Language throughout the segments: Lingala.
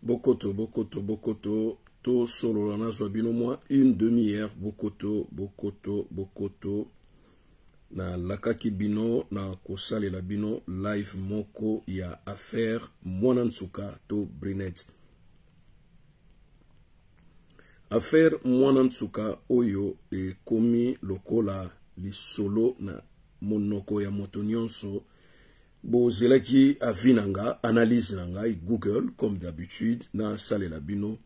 Bokoto, Bokoto, Bokoto, to solo lana zwabino moi une demi-heure, Bokoto, Bokoto, Bokoto, na lakaki bino, na kosale la bino, live moko ya affaire, Mwanantsuka to Brinet. Affaire Mwanantsuka oyo e komi lokola li solo na monoko ya moto nyonso. Bo zelaki avinanga, analyse nanga, Google, comme d'habitude, na sale la bino,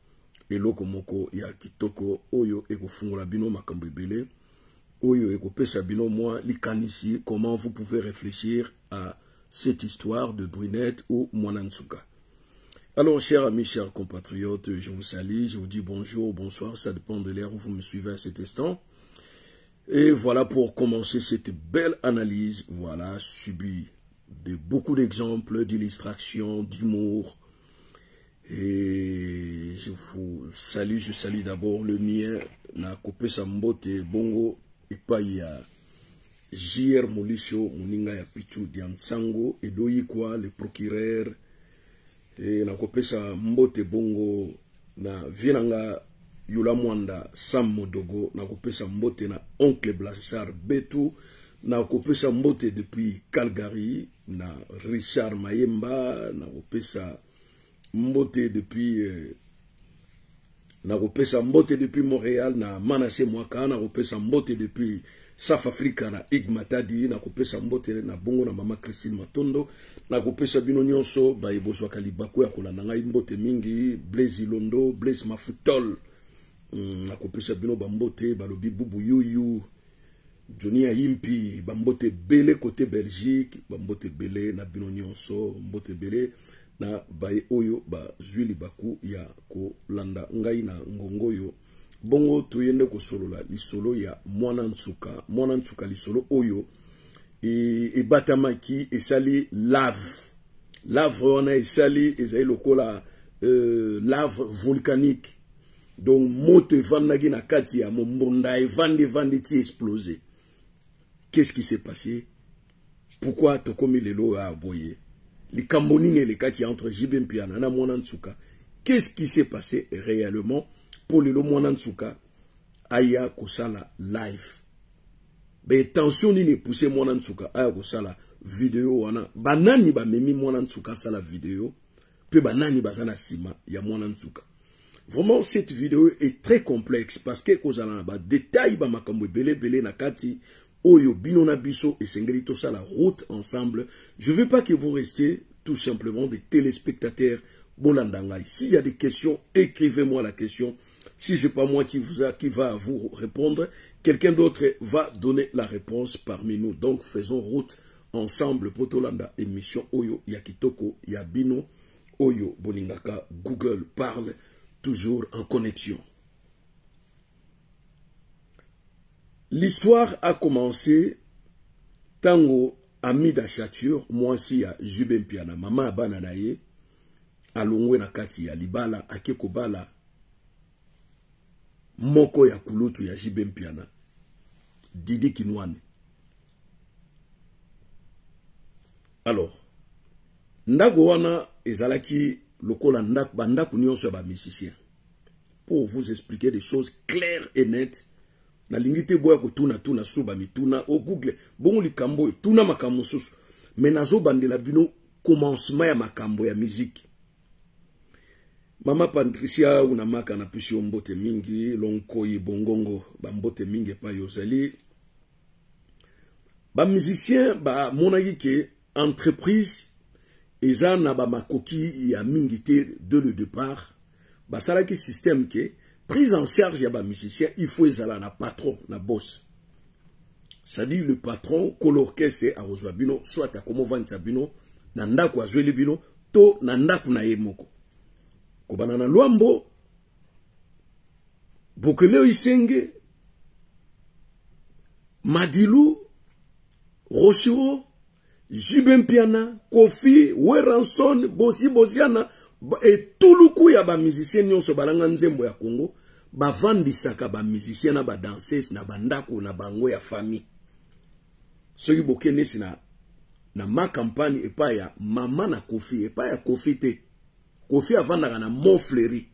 eloko moko ya kitoko, oyo eko fungola bino makambo ebele, oyo eko pesa bino moi, likanisi, comment vous pouvez réfléchir à cette histoire de Brunette ou Mwanantsuka. Alors, chers amis, chers compatriotes, je vous salue, je vous dis bonjour, bonsoir, ça dépend de l'heure où vous me suivez à cet instant. Et voilà pour commencer cette belle analyse, voilà, subie de beaucoup d'exemples, d'illustrations, d'humour. Et je vous salue, je salue d'abord le mien, na kopé sambote bongo et pas ya JR Molisho, Muninga ya Pichu Diansango, et Doyikwa, le procureur, et na kopé sambote bongo na Vienanga Yula Mwanda Sam Modogo, na kopé sambote na Oncle Blanchard Betou, na kopesa mbote depuis Calgary, na Richard Mayemba, na kopesa mbote depuis na kopesa mbote depuis Montréal, na Manassé Mwaka, na kopesa mbote depuis South Africa, na Igmatadi, na kopesa mbote na bongo na mama Christine Matondo, na kopesa bino nyonso ba eboswa kalibaku ya kolanda ngai mbote mingi, Blaise Ilondo, Blaise Mafutol, na kopesa bino ba mbote balobi bubu yuyu, Johnny Ayimpi, bambote bele côté Belgique, bambote bele na bino nyonso, mbote bele na bae oyo ba zwili baku ya ko landa ngai na ngongoyo. Bongo tuyende ko solola lisolo ya Mwanantsuka. Mwanantsuka lisolo oyo e batamaki esali lave. Lave wana esali ezali lokola lave volcanique. Donc moto evandaki na kati ya mombonda evandi ti explosé. Qu'est-ce qui s'est passé? Pourquoi Tokomi Lelo a aboyé? Les Cambonines et les cas qui entre Jibem Piana na Mwanantsuka. Qu'est-ce qui s'est passé réellement pour Lelo Mwanantsuka aya kosala live? Ben tension ni ne poussé Mwanantsuka aya kosala vidéo wana. Banani ba memi Mwanantsuka sala vidéo. Pe banani bazana sima ya Mwanantsuka. Vraiment cette vidéo est très complexe parce que kozala ba détail ba makambo belé na kati. Oyo bino na biso et sengelito ça la route ensemble. Je ne veux pas que vous restiez tout simplement des téléspectateurs bolandangai. S'il y a des questions, écrivez-moi la question. Si c'est pas moi qui va vous répondre, quelqu'un d'autre va donner la réponse parmi nous. Donc faisons route ensemble. Potolanda émission Oyo Yakitoko Yabino Oyo Bolingaka. Google parle toujours en connexion. L'histoire a commencé tango ami d'achature, moi aussi à Jubem Piana, maman bananaye, alongwe na kati ya libala, akeko bala, moko ya kulutu ya Jubem Piana, Didi Kinwane. Alors, ndago wana ezalaki lokola ndaku nyonso ba musicien. Pour vous expliquer des choses claires et nettes, na lingite boya ko tuna suba mituna au Google bon likambo tuna makambo susu mais nazo bandela bino commencement ya makambo ya musique. Mama Patricia una maka na pisi mbote mingi lonkoyi bongongo ba mbote mingi pa yozali ba musicien ba monaki ke entreprise eza na ba makoki ya mingi te de le départ ba salaki système ke prise en charge ya ba musicien, il faut ezala na patron, na boss. Ça dit le patron, que l'orchestre a reçu bino, soit à como vanta bino, na ndaku azweli bino, to na ndaku na ye moko. Ko banana luambo, Bokeleo Isenge, Madilu, Rochiro, Jibem Piana, Kofi, Weranson, Bosi Bosiana, et tout le coup ya ba musicien nyonso balanga nzembo ya Congo ba vandisaka ba musicien na ba danseuse na bandako na bango ya famille. Soki bokene na ma campagne epa ya mama na Kofi epa ya Kofi te Kofi avandaka na Montfleury.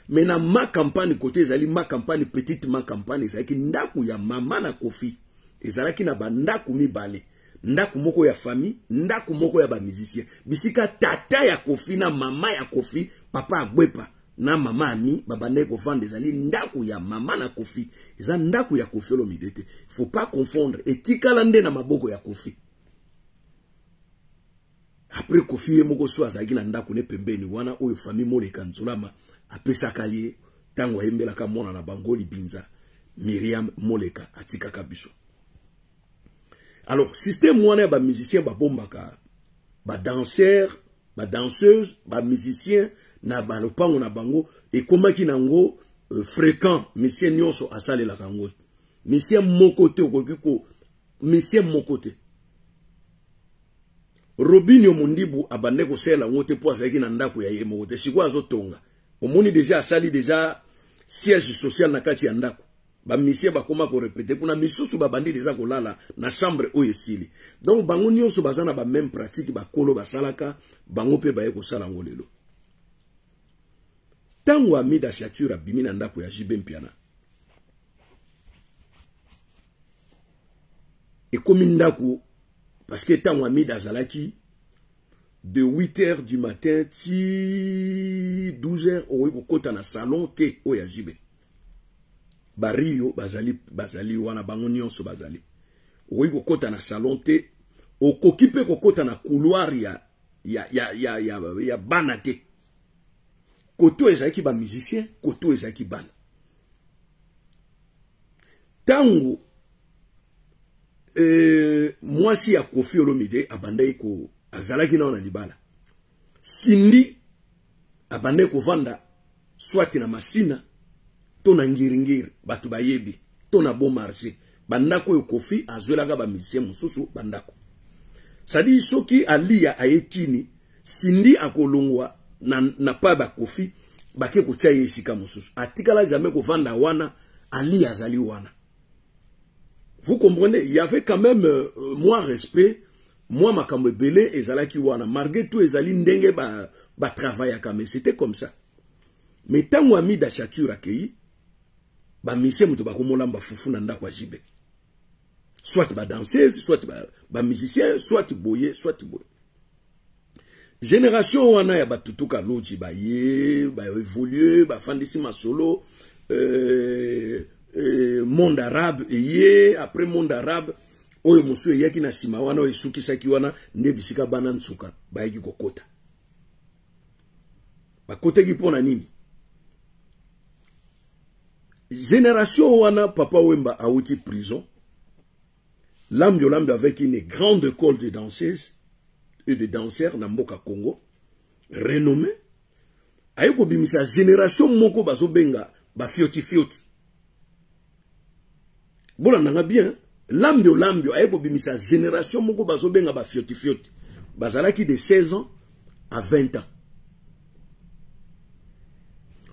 Mais na ma campagne côté ezali ma campagne petite ma campagne ezali ndaku ya mama na Kofi. Ezalaki na ba ndaku mibale. Ndaku moko ya famille, ndaku moko ya ba musicien. Bisika tata ya Kofi na mama ya Kofi, papa agwepa na mama ami babande ko vendre ezali ndaku ya mama na Kofi. Eza ndaku ya Kofi Olomide te. Faut pas confondre etikala nde na maboko ya Kofi. Après Kofi moko so azaki na ndaku ne pembeni wana oyo famille Moleka Nzolama apesaka ye tango ayembelaka mona na bango libinza Miriam Moleka atikaka biso. Alors système wana ba musicien ba bombaka ba danseur, ba danseuse, ba musicien na ba lopango na bango et komaki nango fréquent musicien nyonso asalela kango. Musicien mokote okoko musicien mokote. Robinho Mundibu abande ko sela ngote po azaki na ndako ya yemo te sikwa azotonga. Omoni déjà asali déjà siège social na kati ya ndako. Ba misie ba koma ko répéter kuna misusu ba bandi déjà kolala na chambre oyo esili. Donc bango nyonso bazana ba même pratique ba kolo basalaka bango pe baye ko sala ngolelo. Tango Amida Shatura bimi na ndako ya JB Mpiana. Et comme ndako parce que tango Amida Zalaki de 8h du matin ti 12h au kota na salon te o ya JB. Bario bazali wana bango nyonso bazali. Oyi kota na salon te o kokipe kota na couloir ya bana te. Koto ezaki ba musicien, koto ezaki bana. Tango mwasi ya Kofi Olomide abandai ko azalaki na libala. Sindi abandai ko vanda swati na masina to na ngiringiri batu bayebi to na bon marché bandako yo Kofi azwelaka ba musicien mususu bandako. Sadi soki alia ayekini Sindi akolongwa na pa ba Kofi bake ko tia yesika mususu atikala jamais ko vanda wana ali azali wana. Vous comprenez, il y avait quand même moi respect, moi makambo belé ezalaki wana malgré tout ezali ndenge ba travailler mais c'était comme ça. Mais tango Amida Shatura akei ba mission muto bakomola mba fufu na ndako jibe. Soit ba danseuse, soit ba musicien, soit boye, soit boye. Génération wana ya batutuka loji ba ye, ba évoluer, ba fandisi ma solo monde arabe et après monde arabe oyo musu yaki na sima wana oyo suki saki wana nde bisika bana nsuka ba yaki kokota ba kote ki pona nini génération wana papa Wemba a outi prison l'âme avec une grande école de danseuses et de danseurs na mboka Congo renommé ayiko bimisa génération moko bazo benga ba fioti Bola nanga bien, lambio, ayebo bimisa génération moko bazo benga ba fioti. Bazalaki de 16 ans à 20 ans.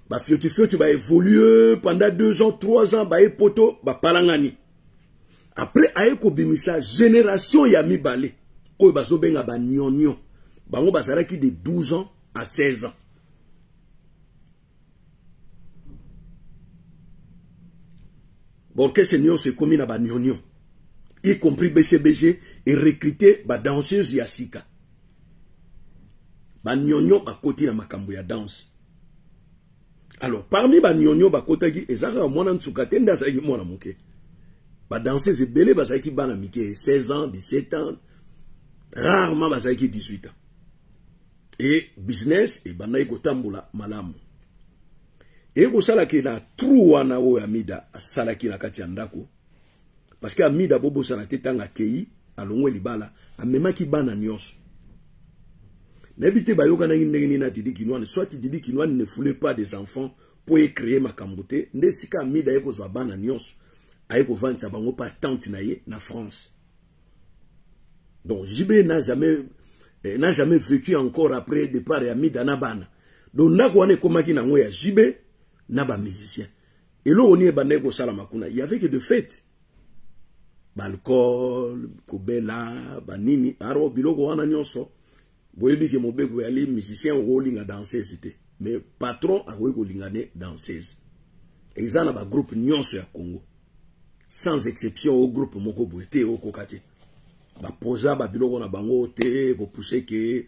Ba fioti ba évoluer pendant 2 ans, 3 ans, ba epoto, ba palangani. Après ayeko bimisa génération ya mibale, oyo bazo benga ba nyonyo. Bango bazalaki de 12 ans à 16 ans. Borkese Nyon se commis na ba nyonyo, y compris BCBG et recruté ba danseuse yasika. Ba nyonyo ba koti na makambo ya danse. Alors parmi ba nyonyo ba kotaki ezaka mwana ntsukate nda sa mwana muke. Ba danseuse belé ba saiki bana mike 16 ans, 17 ans, rarement ba saiki 18 ans. Et business et bana iko tambula malamu. Et vous savez que la trou wana o Amida salaki na kati ya ndako parce que Amida bobo sana tetanga kei alongwe libala amemaki bana nyonso n'habite bayoka na ndenge na Didi Kinwani soit Didi Kinwani ne voulait pas des enfants pour y créer makambote nde sika Amida yeko zwa bana nyonso ayeko vantsa bango pa tante na ye na France. Donc JB n'a jamais vécu encore après départ ya Amida na bana. Donc ndako wana komaki na ngo ya JB na ba musicien. Et là on y est bandeko salamakuna. Il y avait que de fait. Balcol, kobela, banini, aro biloko wana nyonso. boyebi ke mobeko yali musicien olinga danseuse c'était mais patron akoki kolingane danseuse eza na ba groupe nyonso ya Congo sans exception au groupe moko boete au kokate ba posa ba biloko na bango te ko pousser que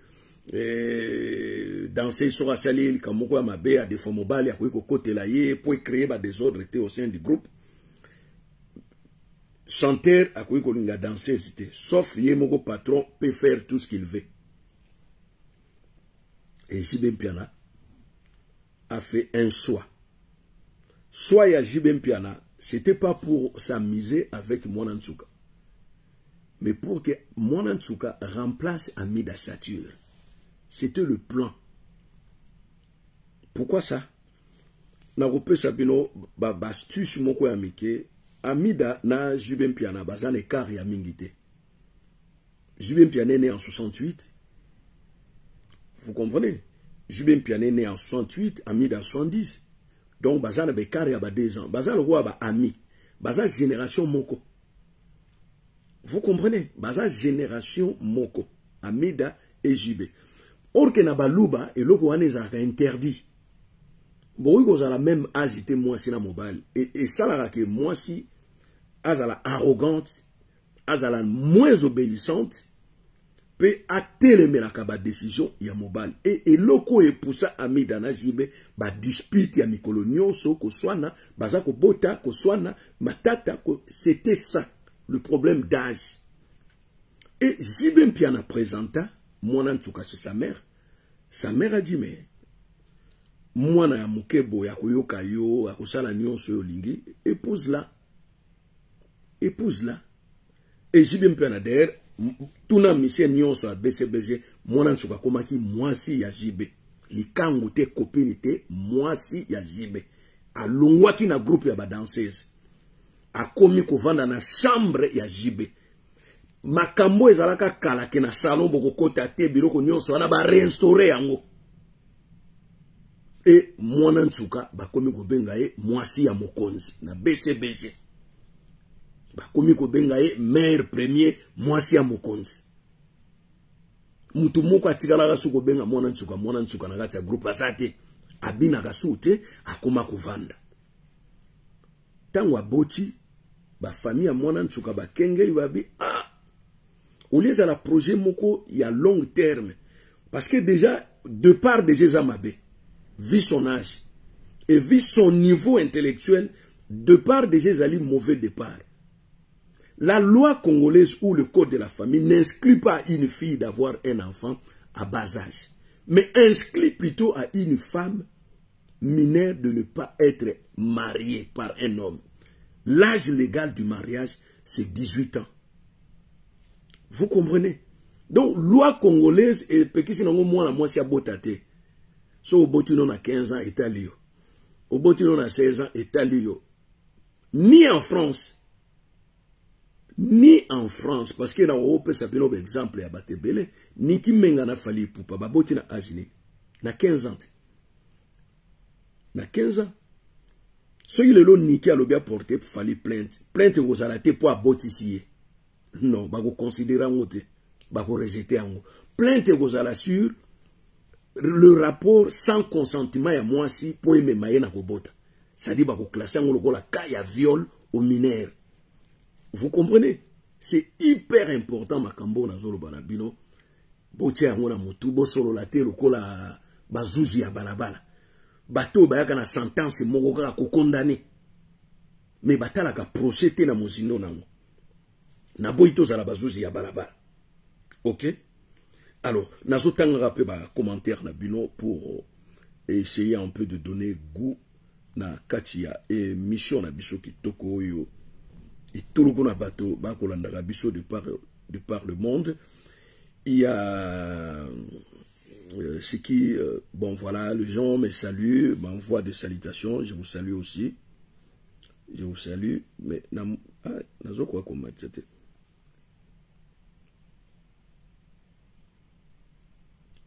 danser sur la salle comme moko ya mabe a des fois mobile akoki kokotela ye pour créer ba désordre te au sein du groupe chanteur akoki kolinga danseuse te sauf ye moko patron peut faire tout ce qu'il veut. Et JB Mpiana a fait un choix. Choix à JB Mpiana, c'était pas pour s'amuser avec Mwana Ntsuka, mais pour que Mwana Ntsuka remplace Amida Sature. C'était le plan. Pourquoi ça? Na repé sabino ba astuce moko ya mike Amida na JB Mpiana bazane écart ya mingité. JB Mpiana est né en 68. Vous comprenez? JB Mpiana est né en 68, Amida en 70. Donc, Bazan avait carré à 2 ans. Bazan le roi a ami. Bazan génération Moko. Vous comprenez? Bazan génération Moko. Amida et JB. Or que Nabalouba et l'Oko a interdit. Bon, ils ont la même âge, était moi si la mobile. Et ça, là, que moi si, à la arrogante, à la moins obéissante, peut atteler la décision ya mobile et loko et pour ça Amida na jibe ba dispute ya mikolo nyonso ko swana baza ko bota ko swana matata ko c'était ça le problème d'âge. Et JB Mpiana présenta Mwana Ntsuka chez sa mère a dit mais mwana ya mukebo ya koyoka yo akosala nyonso yo lingi épouse la et JB Mpiana derrière tuna mission nyonso a BCBG Mwana Ntsuka komaki mwasi ya JB likango te copine te mwasi ya JB alongwaki na groupe ya ba danseuse akomi kovanda na chambre ya JB makambo ezalaka kala ke na salon boko kota te biloko nyonso wana ba restaurer yango et Mwana Ntsuka bakomi kobenga ye mwasi ya mokonzi na BCBG bakomi kobenga ye maire premier mwasi ya mokonzi mutu moko atikala su kobenga Mwana Ntsuka na kati ya groupe asate abina kasu te akoma kovanda tango aboti ba famille ya Mwana Ntsuka bakengeli babi olieza la projet moko ya long terme parce que déjà de part déjà Zamabe vu son âge et vu son niveau intellectuel de part déjà Zali mauvais départ. La loi congolaise ou le code de la famille n'inscrit pas à une fille d'avoir un enfant à bas âge, mais inscrit plutôt à une femme mineure de ne pas être mariée par un homme. L'âge légal du mariage, c'est 18 ans. Vous comprenez? Donc, loi congolaise, et si moi, si botate. So, au botinon à 15 ans, est allé. Au botinon à 16 ans, est allé. Ni en France, parce que dans le pays, ça peut être exemple à Batebele, ni qui mengana fali pour pas baboti na agini, na 15 ans. Na 15 ans. Ce qui est le ni qui a le bien porté pour fali plainte. Plainte vous arrêtez pour aboti ici. Non, bah vous considérez en côté, bah vous rejetez en haut. Plainte vous allez sur le rapport sans consentement à moi si pour aimer maïe na kobota. Ça dit bah vous classez en haut la caille à viol aux mineurs. Vous comprenez? C'est hyper important makambo na zolo banabino. Botia ngona mutu bo solo la te lokola bazuzi ya balabala. Bato bayaka na sentence moko kaka ko condamner. Mais batala ka procès te na mozindo nango. Na boito za la bazuzi ya balabala. OK? Alors, nazo tanga pe ba commentaire na bino pour essayer un peu de donner goût na katia et mission na biso kitoko oyo. Et tout le monde a bateau, de par le monde. Il y a ce qui, bon voilà, les gens me saluent, m'envoient des salutations, je vous salue aussi. Je vous salue, mais nazo quoi comme c'était.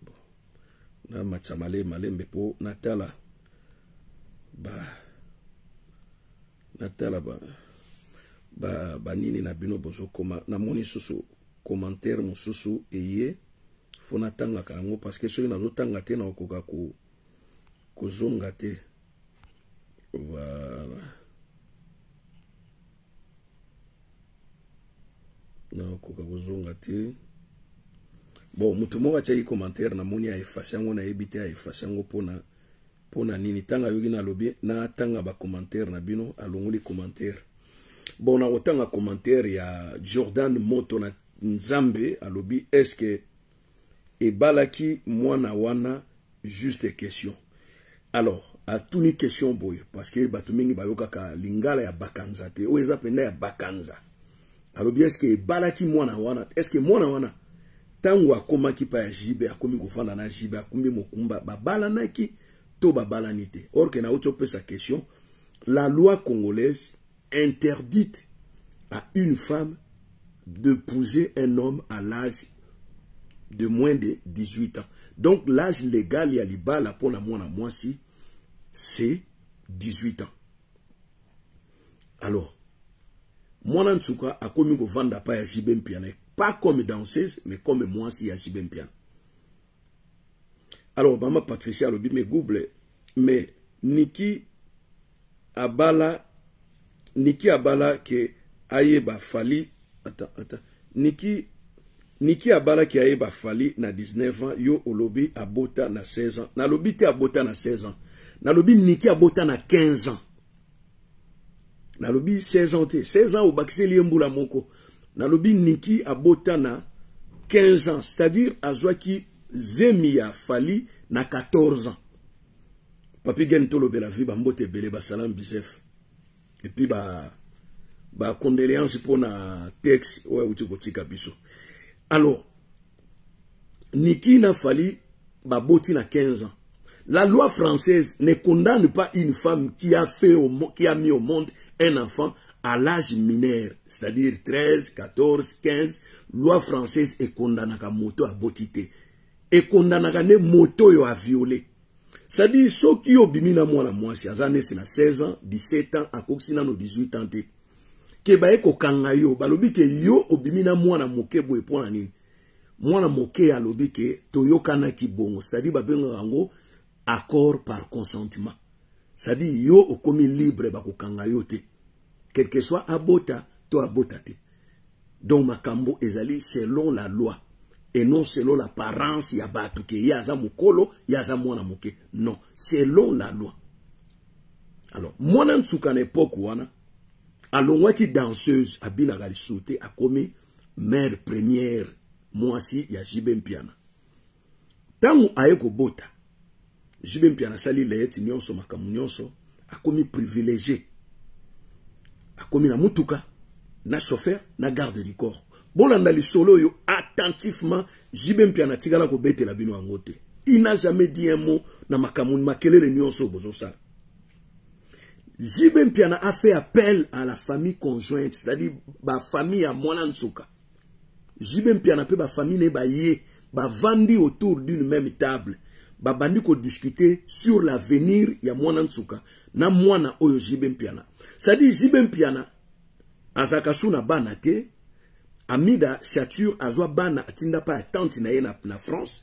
Bon, na matsamale malé mepo natala, ba nini na bino bozo koma na moni susu commentaire mususu eye faut natanga kango parce que soki nazotanga te na okoka kozonga te. Voilà. Na okoka kozonga te. Bon, mutu moko atia commentaire na moni a effacer yango na ebité a effacer yango pona nini tanga yogi na lobi na tanga ba commentaire na bino alongoli commentaire. Bon, na otanga commentaire ya Jordan Moto na Nzambe alobi est-ce que ebalaki mwana wana juste question. Alors, a tuni question boy parce que batu mingi bayoka ka lingala ya bakanza te o eza penda ya bakanza. Alobi est-ce que ebalaki mwana wana, est-ce que mwana wana tango akoma ki pa ya jibe akomi kofanda na jibe akumbi mokumba babala naki to babala nite. Or que na auto sa question, la loi congolaise interdite à une femme d'épouser un homme à l'âge de moins de 18 ans. Donc l'âge légal ya libala pour la mwana mwasi c'est 18 ans. Alors mwana nsuka akomi kovanda pa ya jibe mpiana, pas comme danseuse mais comme mwasi ya jibe mpiana. Alors maman Patricia lobi me google mais Niki abala ke ayeba fali attends Niki abala ki ayeba fali na 19 ans yo olobi abota na 16 ans. Na lobi te abota na 16 ans. Na lobi Niki abota na 15 ans. Na lobi 16 ans te. 16 ans obakise liembula moko. Na lobi Niki abota na 15 ans. C'est-à-dire azwaki zemi ya fali na 14 ans. Papi gen tolo bela vi ba mbote bele ba salam bisef. Et puis ba condoléances pour na texte ouais uti kotika biso. Alors Niki na fali ba boti na 15 ans. La loi française ne condamne pas une femme qui a mis au monde un enfant à l'âge mineur, c'est-à-dire 13, 14, 15. Loi française est condamnée moto à botité. Et condamnée ne moto yo a violé. C'est-à-dire, ceux qui ont bimina mwana mwasi, azane c'est na 16 ans, 17 ans, à koksina no 18 ans te. Ke bae ko kanga yo, balobi ke yo obimina mwana moke boye pona nini. Mwana moke alobi ke toyo kana ki bongo. C'est-à-dire, babenga rango, accord par consentement. C'est-à-dire, yo okomi libre bako kanga yo te. Quel que soit abota, to abota te. Donc, makambo ezali selon la loi. Et non selon l'apparence, il y a batu ke yaza mukolo, yaza mwana muke. Non, selon la loi. Alors, mwana nsuka na époque wana, alongwa ki danseuse abina gali sauté a commis mère première mwasi ya Jibe Mpiana. Tangu aeko bota, Jibe Mpiana sali leeti nyonso makamu nyonso, a commis privilégié. A commis na mutuka, na chauffeur, na garde du corps. Bolanda li solo yo attentivement Jibe Mpiana tigala ko bete la bino angote. Il n'a jamais dit un mot na makamu makelele nyonso bozo sa. Jibe Mpiana a fait appel à la famille conjointe, c'est-à-dire ba famille à mwana nsuka. Jibe Mpiana pe ba famille ne ba ye, ba vandi autour d'une même table. Ba bandi ko discuter sur l'avenir ya mwana nsuka na mwana oyo Jibe Mpiana. C'est-à-dire Jibe Mpiana azakasuna bana te. Amida Chature azwa bana atinda pa tante na ye na France.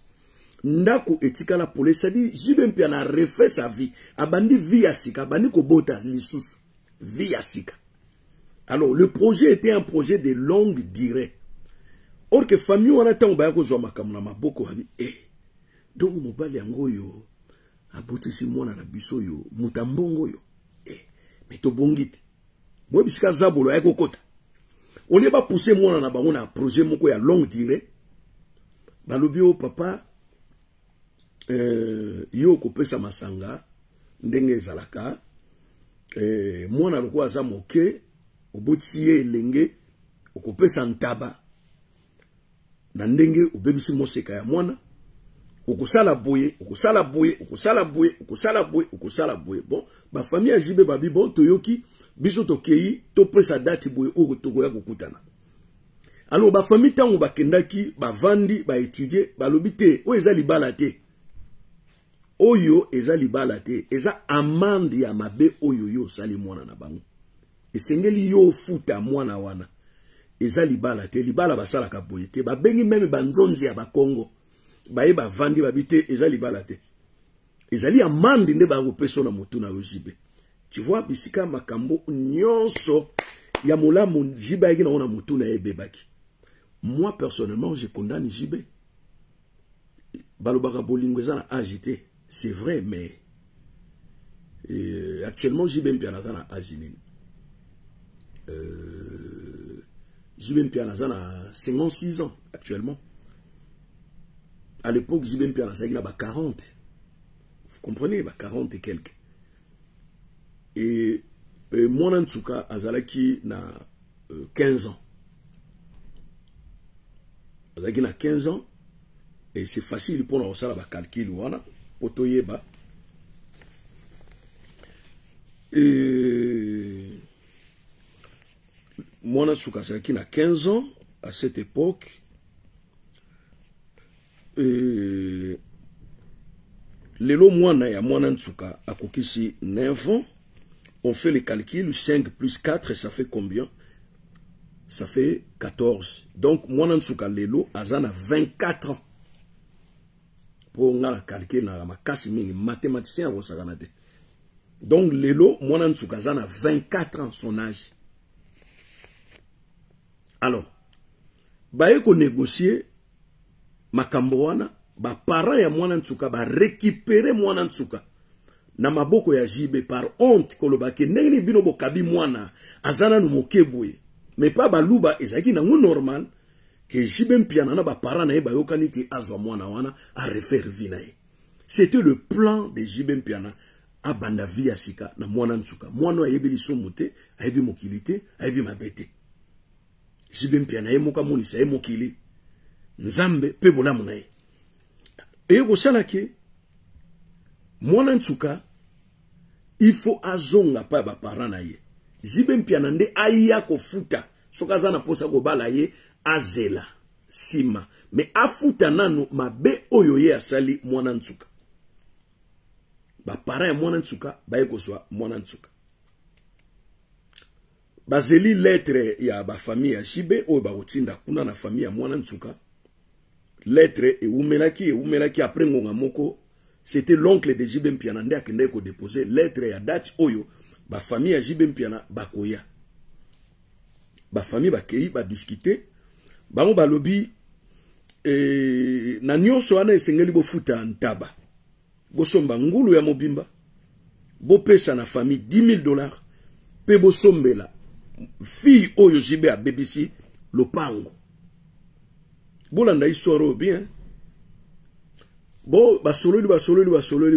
Ndako etika la police, c'est-à-dire Jibe Mpiana a refait sa vie. Abandi vie asika, abandi ko bota lisusu. Vie asika. Alors le projet était un projet de longue durée. Or que famille wana tango ba ko zwa makamu na maboko habi donc mobali yango yo abotisi mwana na biso yo mutambongo yo mais to bongite. Moi bisika zabolo ayeko kota. On ne va pas pousser moi na bango na projet moko ya longue durée. Balobi o papa yo kopesa masanga ndenge ezalaka mwana loko aza moke obotisi ye elenge okopesa ntaba na ndenge obebisi moseka ya mwana okosala boye okosala boye okosala boye okosala boye okosala boye. Bon ba famille ya Jibe babi bon toyoki biso tokei to pesa date boye o tokoya kokutana. Alors ba famille tango bakendaki ba vandi ba étudier ba lobité o eza libala te. Oyo eza libala te, eza amande ya mabe oyo yo sali mwana na bango. Esengeli yo futa mwana wana. Eza libala te, libala basala ka boye te, ba bengi meme banzonzi ya ba Kongo. baye ba vandi babite ezali balate ezali amande nde ba kopeso na motu na JB. Tu vois bisika makambo nyonso ya molamu JB yaki na ona motu na ebebaki. Moi personnellement je condamne JB. Balobaka bolingo eza na agité, c'est vrai, mais actuellement JB mpiana za na agini. JB mpiana za na 56 ans actuellement. À l'époque JB mpiana za na ba 40. Vous comprenez, ba 40 et quelques. Et Mwana Ntsuka azalaki na 15 ans. Azalaki na 15 ans. Et c'est facile pour nous faire le calcul. Pour tout yeba. Mwana Ntsuka azalaki na 15 ans à cette époque. Lelo mwana ya Mwana Ntsuka a kokisi 9 ans. On fait le calcul, 5 plus 4, ça fait combien? Ça fait 14. Donc, Mwana Ntsuka lelo azana 24 ans. Pour nga la calcul na makasi mingi mathématicien au saganate. Donc lelo Mwana Ntsuka azana 24 ans son âge. Alors, baye ko négocier makambo wana, ba parents ya Mwana Ntsuka ba récupérer Mwana Ntsuka na maboko ya JB par honte kolobaki ndenge bino bokabi mwana azana no mokebwe. Mais pas baluba ezaki na ngu normal que JB mpiana na ba parents na ye bayokani ki azwa mwana wana a refaire vie na ye. C'était le plan de JB mpiana a banda vie ya sika na Mwana Ntsuka. Mwana ayebi lisumu te, ayebi mokili te, ayebi mabete. JB mpiana ye moka monisa ye mokili. Nzambe pe bolamu na ye. Et ko sala ke Mwana Ntsuka il faut azonga pa ba parents na ye. JB mpiana nde aya ko futa soka zana posa ko bala ye azela sima mais afuta nanu mabe oyo ye asali Mwana Ntsuka. Ba parents ya Mwana Ntsuka baye ko swa Mwana Ntsuka. Bazeli lettre ya ba famille ya JB oyo ba kotinda kuna na famille ya Mwana Ntsuka. Lettre e umelaki après ngonga moko. C'était l'oncle de JB mpiana nde akende ko déposer lettre ya date oyo ba famille ya JB mpiana bakoya. Ba famille bakei ba discuter. Bango balobi na nyonso wana esengeli bo futa ntaba. Bo somba ngulu ya mobimba. Bo pesa na famille $10,000 pe bo sombela fille oyo JB a BBC lopango. Bolanda histoire bien. Bon, basololi,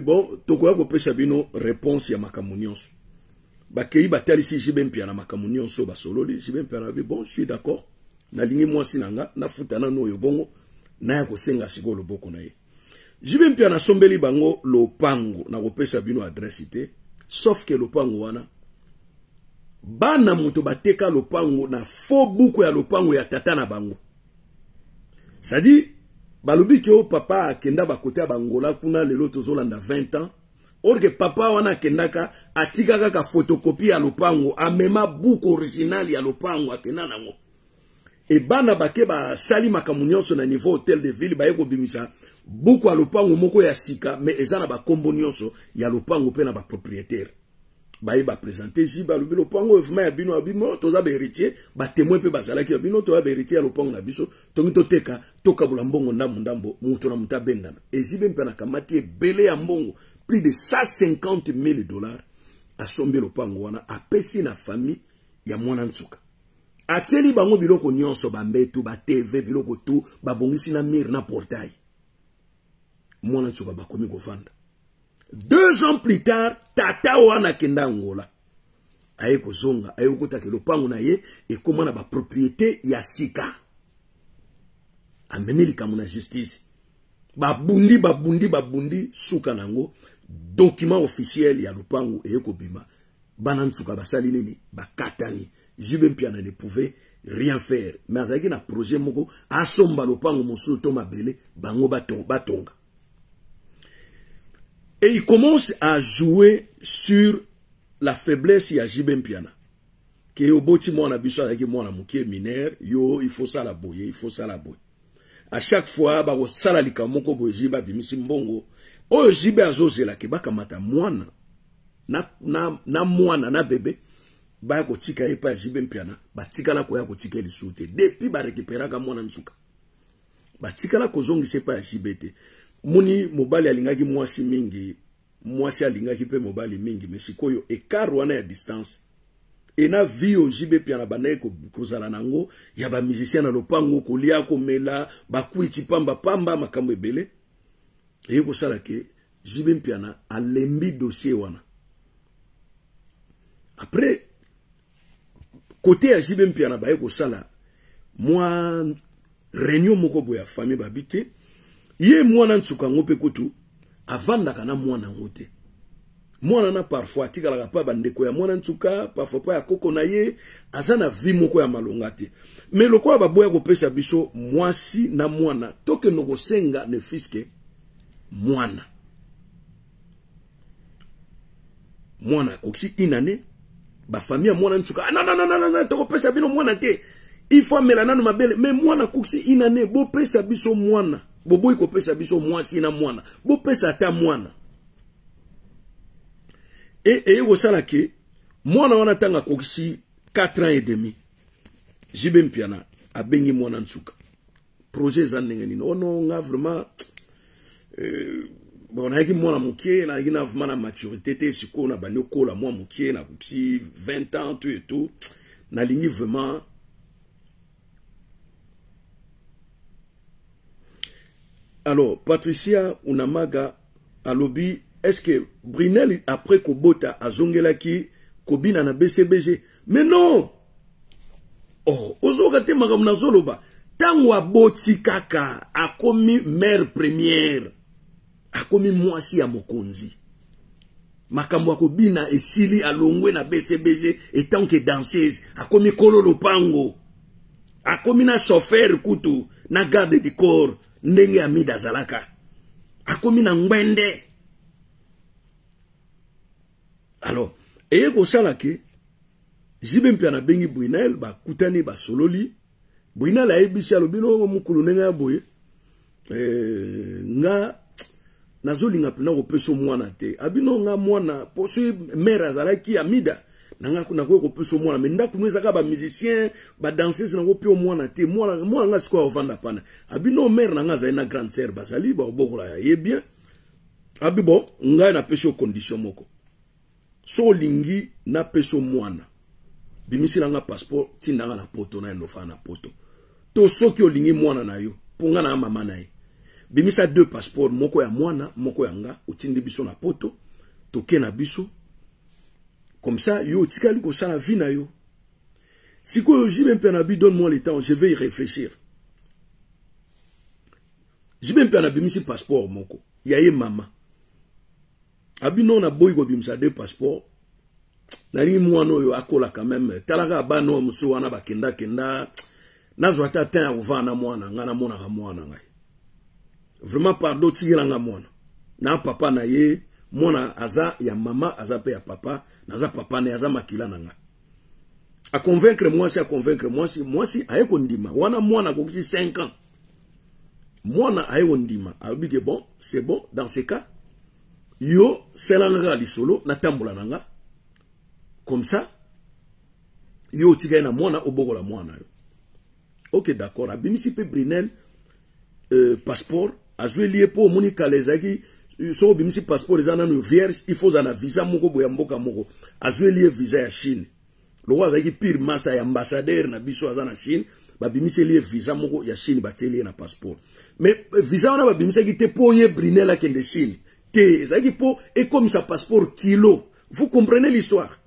bon, tokoya ko pesa bino réponse ya makamunions. Bakei batali si JB mpiana makamunions basololi, JB mpiana bon, je suis d'accord. Na lingi mwasi nanga, na futana no yo bongo, na ya ko senga siko loboko na ye. JB mpiana sombeli bango lopango, na ko pesa bino adresse ite, sauf que lopango wana, bana muto bateka lopango na faux buku ya lopango ya tata na bango. Ça dit, balobi ke o papa akenda bakote ya bangola kuna lelo tozolanda 20 ans. Or que papa wana akendaka atikaka ka photocopie ya lopango, amema buku original ya lopango akenda nango. Et bana bake ba sali makamunionso na niveau hôtel de ville baye ko bimisa buku ya lopango moko ya sika mais eza na ba kombo nyonso ya lopango pe na ba propriétaire. Baye ba présenter si balobi lopango evma ya bino abimo toza ba héritier ba témoin pe bazalaki ya bino toza ba héritier ya lopango na biso tongi toteka tokabula mbongo ndambo muto na mutabendana ezibe mpe na kamati ebele ya mbongo plus de $150,000 asombe lopango wana apesi na famille ya Mwana Ntsuka ateli bango biloko nyonso bambetu ba TV biloko tu babongisi na mire na portail Mwana Ntsuka bakomi kovanda. 2 ans plus tard, tata wana kenda Angola. Aye kozonga, aye kota ke lopango na ye, e komana ba propriété ya sika. Ameni likamu na justice. Babundi, suka nango, document officiel ya lopango e kobima. Bana Ntsuka basali nini, bakatani. JB mpiana ne pouvait rien faire. Mais azaki na projet moko, asomba lopango mosu to mabele, bango batonga. Et il commence à jouer sur la faiblesse ya JB mpiana. Que yo boti mwana biso avec mwana mukie mineur, yo il faut ça la boye, à chaque fois ba ko sala likamoko bo jiba bimisi mbongo oyo jibe azozela ke bakamata mwana na mwana na bébé ba ko tika epa jibe mpiana batikala ko ya ko tika lisute depuis ba récupéraka mwana nsuka batikala ko zongisa epa jibe te muni mobali alingaki mwasi mingi mwasi alingaki pe mobali mingi mais sikoyo écart wana ya distance ena vio jibe piana banaye kozala nango ya ba musicien na lopango kolia komela bakuiti pamba makambo ebele e ko sala ke jibe piana alembi dossier wana après côté ya jibe piana ba ko sala moi réunion moko boya famille babité ye mwana ntsuka ngope kutu avandaka na mwana ngote mwana na parfois tikalaka pa bandeko ya mwana ntsuka parfois pa ya koko na ye azana vie moko ya malonga te mais lokola baboya kopesa biso mwasi na mwana toke noko senga ne fiske mwana oksi inane ba famille mwana ntsuka non toko pesa bino mwana te il faut mela nanu mabele mais mwana koksi inane bo pesa biso mwana boboy ko pesa biso mwasi na mwana bo pesa ta mwana et wo sala ke mwana wana tanga koksi 4 ans et demi jibe mpiana abengi mwana nsuka projet za ndenge nini ono nga vraiment bon na yaki mwana mukie na yaki na vraiment na maturité te siko na bani kola mwa mukie na koksi 20 ans tout et tout na lingi vraiment. Alors, Patricia Unamaga alobi, est-ce que Brunel, après Kobota, a zongelaki, Kobina na BCBG? Mais non! Oh, ozokate magamna zoloba. Tangwa boti kaka, a komi mère première, a komi mwasi ya mokonzi. Makambo Kobina esili alongwe na BCBG, etant que danseuse, a komi kololo pango, a komi na chauffeur kutu, na garde du corps, ndenge amida zalaka akomi na ngwende. Alors eye ko sala ke jibe mpiana bengi Brunel ba kutani ba sololi Brunel ayebisi alobino mukulu nenga boye nga nazolinga pena ko peso mwana te abino nga mwana poso mère zalaki amida nanga kuna ko peso mwana mais ndaku nweza ka ba musicien ba danseuse nango pe mwana te mwana nga siko ovanda pana abino mère nanga za na grande sœur basali ba obokola ye bien abibo nga na peso condition moko so lingi na peso mwana bimisi nga passeport tindanga na poto na ndofa na poto to soki olingi mwana na yo ponga na mama na ye bimisa 2 passport moko ya mwana moko ya nga otindi biso na poto toke na biso. Comme ça, yo tikali ko sala vie na yo. Si ko jibe mpenabi donne-moi le temps, je vais y réfléchir. Jibe mpenabi misi passeport moko. Yaye mama. Abino na boy ko bimisa 2 passport. Na ni mwano yo akola quand même. Talaka bano muso wana bakenda kenda. Nazwa ta tin ova na mwana ngana mona ka mwana ngai. Vraiment pardon tigela nga mwana. Na papa na ye mwana aza ya mama aza pe ya papa. Naza papa ne aza makila nanga. A convaincre moi si ayeko ndima. Wana mwana koksi 5 ans. Mwana ayeko ndima. Abige bon, c'est bon dans ce cas. Yo selanga li solo na tambola nanga. Comme ça yo tika na mwana obogola mwana yo. OK d'accord. Abimisi pe Brunel passeport azwe lié po moni kalezaki. So bimisi passeport ezana no vierge il faut zana visa moko boya mboka moko azwe lié visa ya Chine lo azaki pire master ya ambassadeur na biso azana Chine ba bimisi lié visa moko ya Chine bateli na passeport mais visa wana ba bimisi ki te po ye Brunel akende Chine te ezaki po et comme ça passeport kilo. Vous comprenez l'histoire.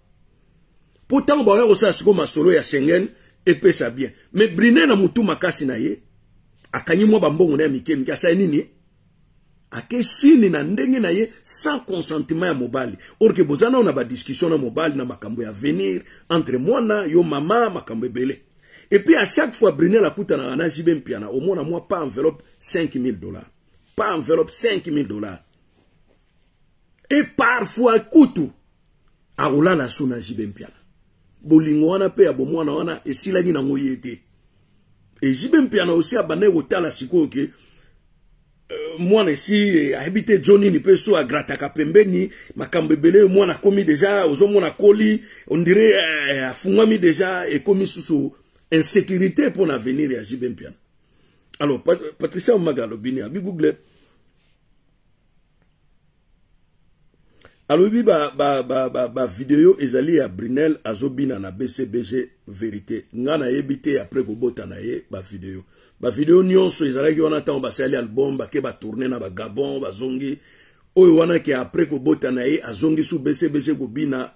Pourtant ba yo sa siko masolo ya Schengen et pesa bien mais Brunel na mutu makasi na ye akanyi mo ba mbongo na mike mika sa nini ake Chine na ndenge na ye sans consentement ya mobali. Or que bozana on a ba discussion na mobali na makambo ya venir entre moi na yo mama makambo ebele. Et puis à chaque fois Brunel akuta na na jibe mpiana au moins moi pas enveloppe $5,000. Pas enveloppe $5,000. Et parfois kutu aula la suna jibe mpiana. Bolingo wana pe ya bomwana wana esilagi na ngoyete. Et JB Mpiana aussi a bané au tala siko que moi ici habité Johnny ni peut so à grataka pembeni makambebele moi na commis déjà aux hommes na coli on dirait afungami déjà et commis sous insécurité pour l'avenir ya JB Mpiana. Alors Patricia Magalo bini abi google. Alors oui ba vidéo ezali ya Brunel azobina na BCBG vérité ngana yebité après ko bota na ye ba vidéo. Ba vidéo nyonso ezalaki wana tan basali album ba ke ba tourner na ba Gabon ba zongi oyo wana ke après ko bota na ye azongi sous BCBG ko bina.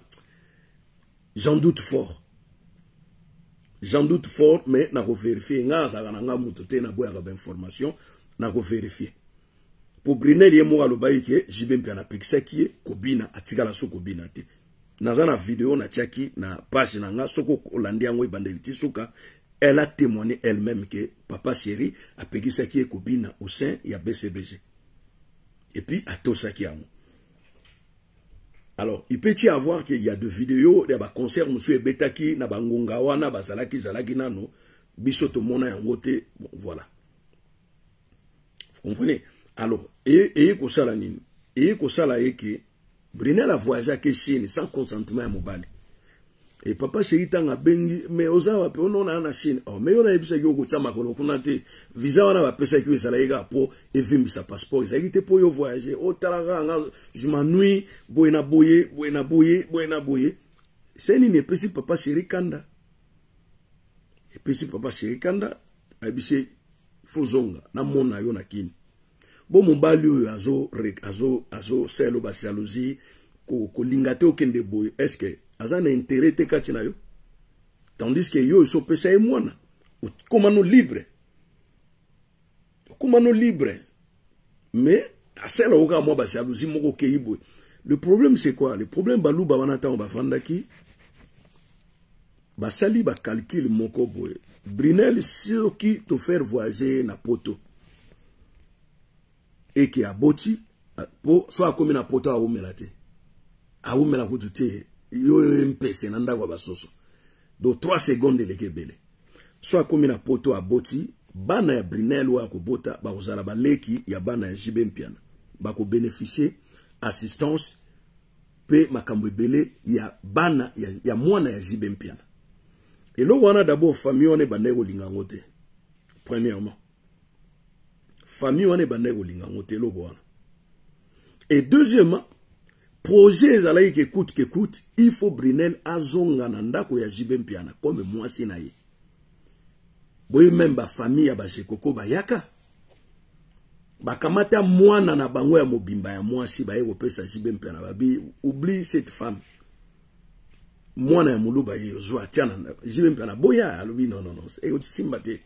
J'en doute fort. J'en doute fort mais na ko vérifier nga za nga muto te na boya ba information na ko vérifier. Pour Brunel yemo alobai ke JB Mpiana pekisaki kobina atikala so kobina te. Naza na vidéo na tiaki na page na nga soko olandi yango ibandeli tisuka. Elle a témoigné elle-même que Papa Chéri a payé ça qui est Kobina au sein de BCBG. Et puis, à tout ça qui est. Alors, il peut y avoir qu'il y a des vidéos, il y a des concerts, monsieur Betaki, na bangongawa, na bazalaki, zalaki nano, bisoto mona yangote, bon, voilà. Vous comprenez? Alors, et ko sala nini? Et ko sala que Brunel a voyagé à Chine sans consentement à Mobali. Et Papa Chéri tanga bengi mais ozawa pe ono na Chine oh mais ona ebisa yo kotsama kono kuna te visa wana ba pesa ki ezala ega po evimbisa passeport ezali te po yo voyager o talanga nga je m'ennuie boyena boye c'est ni pesi Papa Chéri kanda et pesi Papa Chéri kanda abise fozonga na mona yo na kini bo mobali yo azo selo ba jalousie ko lingate okende boye est-ce que azana intérêt te katina yo tandis que yo so pesa e mwana comment nous libre mais asela oka moi ba jalousie moko keibo. Le problème c'est quoi? Le problème baluba banata on ba fandaki ba sali ba calcul moko boy Brunel sur qui te faire voyager na poto et qui a boti po soit comme na poto a umelate a umela kututé yo mpese na ndako basoso do 3 secondes lekebele soit comme na poto a boti bana ya Brunel wa ko bota ba kozala baleki ya bana ya JB Mpiana ba ko bénéficier assistance pe makambo ebele ya bana ya mwana ya JB Mpiana et lo wana d'abord famille on bana ko lingango te premièrement famille on bana ko lingango te lo wana et deuxièmement projet zalaï qui écoute, il faut Brunel azonga na ndako ya JB Mpiana comme moi si na ye. Boye même ba famille ya ba Shekoko ba yaka. Ba kamata mwana na bango ya mobimba ya moi si ba ye kopesa JB Mpiana babi oublie cette femme. Mwana ya muluba ye zo atiana JB Mpiana boya alobi non ego simbate.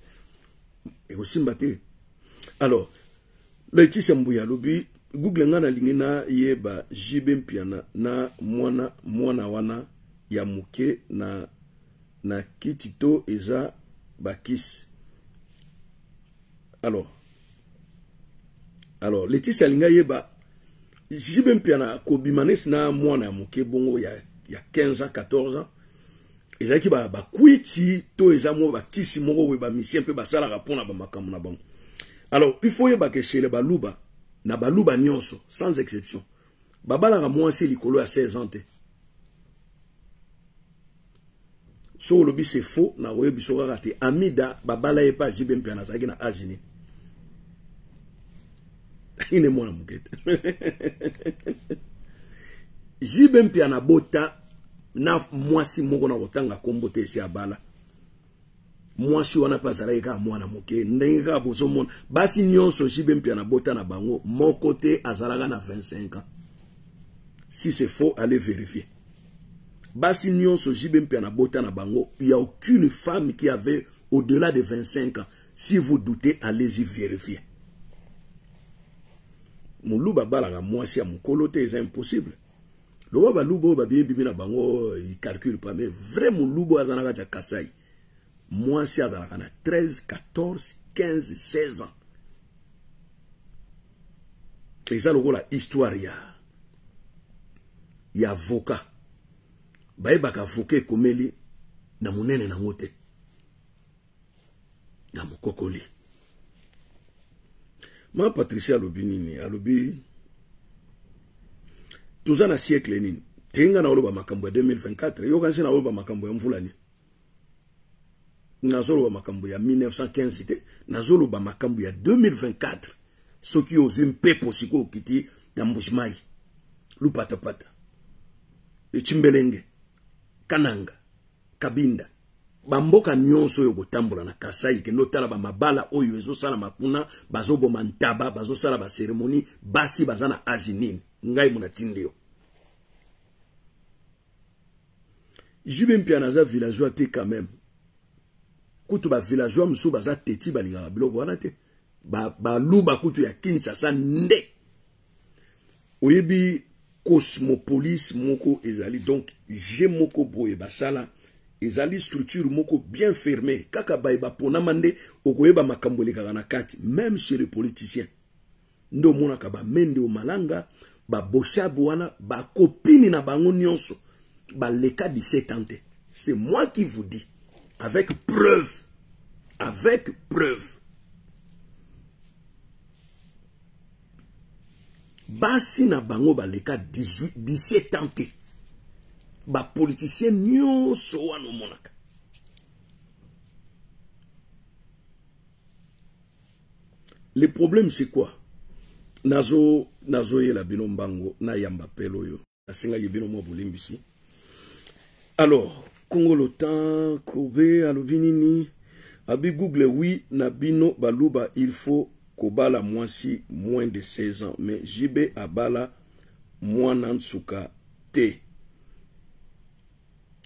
Alors le tisi mbuya alobi Google ngana lingina yeba JB Mpiana na mwana wana ya muke na kitito eza bakis. Alors Laetitia linga yeba JB Mpiana kobimanes na mwana ya muke bongo ya 15 ans 14 ans ezaki ba kwiti to eza mo bakisi moko we ba mission pe basala rapona ba makamu na bango. Alors il faut yeba que chez les baluba na baluba nyonso sans exception babala ga mwasi likolo ya 16 ans te so lobi c'est faux na oye biso ga te amida babala e pa JB Mpiana zaki na agini ine mwana mukete JB Mpiana bota na mwasi moko na kotanga kombo te si abala mwasi wana pasara eka mwana moke ndenge ka bozo mona basi nyonso JB Mpiana bota na bango mon côté azalaka na 25 ans. Si c'est faux, allez vérifier. Basi nyonso JB Mpiana bota na bango, il y a aucune femme qui avait au-delà de 25 ans. Si vous doutez, allez-y vérifier. Muluba balanga mwasi ya mukolo te c'est impossible. Le baba lubo ba bien bibi na bango, il calcule pas mais vrai mulubo azanaka ta kasai. Moi, si à 13, 14, 15, 16 ans. Et ça, la histoire, il y a avocat. Bah, il y a avocat comme il na munene na mote. na mokokoli. Ma Patricia alobi nini, alobi tuza na siècle nini. Tenga na oloba makambo ya 2024, yo kansi na oloba makambo ya mvula ni. Nazoloba makambo ya 1915 te, nazoloba makambo ya 2024. Soki ozu mpepo siko okiti na mbushimai. Lupatapata. Echimbelenge. Kananga. Kabinda. Bamboka nyonso yo kotambola na Kasai kendo tala ba mabala oyo ezosala makuna bazobo mantaba bazosala ba cérémonie basi bazana ajinine ngai muna tindio Jibe Mpiana za villageois te quand même kutu ba villageois mso baza teti balinga biloko wana te ba luba kutu ya Kinshasa nde oyebi cosmopolis moko ezali donc je moko boye basala ezali structure moko bien fermée kaka ba pona mande okoyeba makambo lekaka na kati même chez les politiciens ndo mona ka ba mende o malanga ba boshabu wana ba copine na bango nyonso ba leka 17 ans. C'est moi qui vous dis avec preuve basi na bango ba leka 17 ans. Ba politicien nyonso wana monaka. Le problème c'est quoi? Nazo yela bino mbango na yamba pelo yo. Asinga yebino mo bolimbisi. Alors, Congo Lotan, Kobe, Alubinini, Abi Google, oui, Nabino, Baluba, il faut Kobala Mwasi, moins de 16 ans. Mais JB Abala, Mwanansuka, T.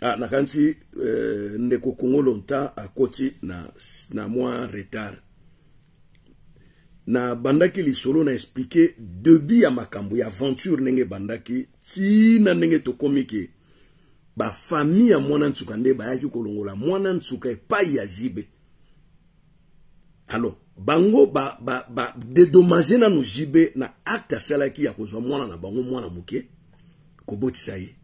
Ah, nakansi, Ndeko Congo Lotan, à côté, na moins retard. Na bandaki li solo na expliqué, debi ya makambo, ya aventure nenge bandaki, si na nenge tokomike, ba famille ya mwana nsuka nde ba yaki kolongola mwana nsuka epai ya Jibe. Alors bango ba dédommager na no Jibe na acte salaki ya kozwa mwana na bango mwana muke kobotisa ye.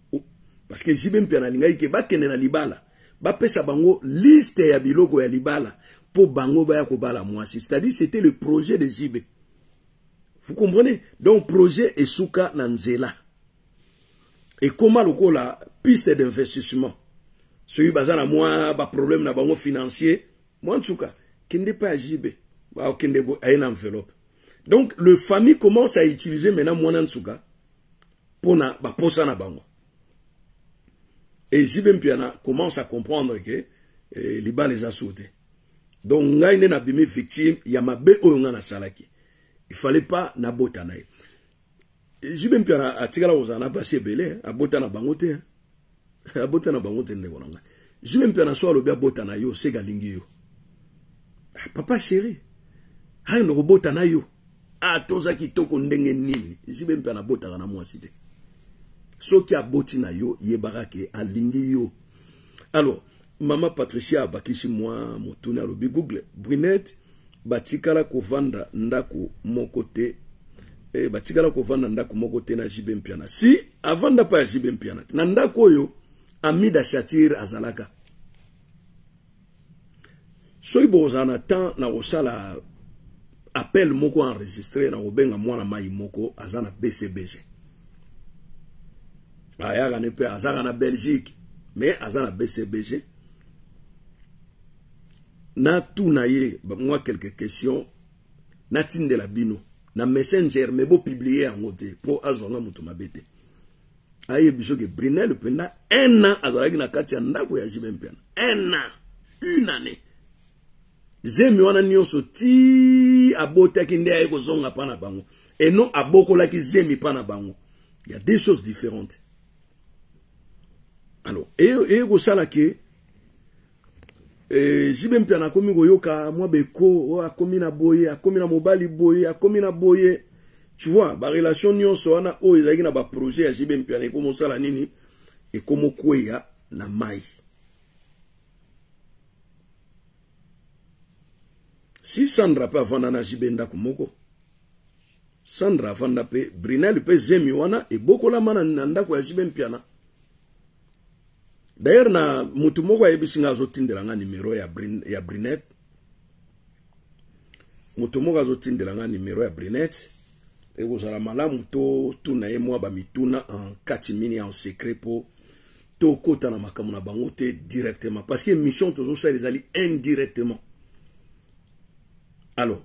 Parce que Jibe Mpiana lingai ke ba kene na libala ba pesa bango liste ya biloko ya libala po bango ba ya kobala mwasi. C'est-à-dire c'était le projet de Jibe. Vous comprenez? Donc projet esuka na nzela. Et comment le la piste d'investissement? Celui bazana moi ba problème na bango financier, moi en tout cas, kende pas Jibe, ba kende a une enveloppe. Donc le famille commence à utiliser maintenant moi en tout cas pour na ba posa na bango. Et Jibe Mpiana commence à comprendre que les bas les a sautés. Donc ngai ne na bimi victime, ya mabe oyo na salaki. Il fallait pas na botanaye. Jibe Mpiana atikala ozana basi ebele abota na bangote abota na bangote ndeko nanga Jibe Mpiana so alobi abota na yo sega lingi yo papa chéri hayi ndoko bota na yo toza kitoko ndenge nini Jibe Mpiana bota na mwasi te soki aboti na yo yebaka ke alingi yo. Alors mama Patricia bakisi moi motuna alobi Google Brunette batikala kovanda ndako mokote batikala kovanda ndako moko te na Jibe Mpiana. Si avanda pa Jibe Mpiana na ndako oyo Amida Shatir azalaka. Soki bozana temps na osala appel moko enregistré na obenga mwana mai moko azana BCBG. Ayaga ne pe azaka na Belgique mais azana BCBG. Na tout na ye moi quelques questions na tinde la bino. Na messenger me bo publier en ngote po azonga mutu mabete aye bisoke Brunel penda 1 an azalaki na kati ya ndako ya Jibe Mpiana 1 an une année zemi wana nyonso ti abotaki nde aye kozonga pana bango et non abokolaki zemi pana bango. Il y a des choses différentes. Alors et kosala ke Jibe Mpiana akomi koyoka mwa beko akomi na boye akomi na mobali boye akomi na boye. Tu vois ba relation nyonso wana o ezaki na ba projet ya Jibe Mpiana ekomo sala nini ekomo kweya na mai. Si Sandra pa vanda na Jibe ndako moko Sandra vanda pe Brunel pe zemi wana ebokola mana na ndako ya Jibe Mpiana. D'ailleurs na mutu moko ayebisinga azotindela nga numero ya Brunette moto moko azotindelanga numéro ya Brinet et kozala malamu to tuna ye mwa ba mituna en katimini en secret po to kota na makambo na bango te directement parce que mission tozo ça les ali indirectement. Alors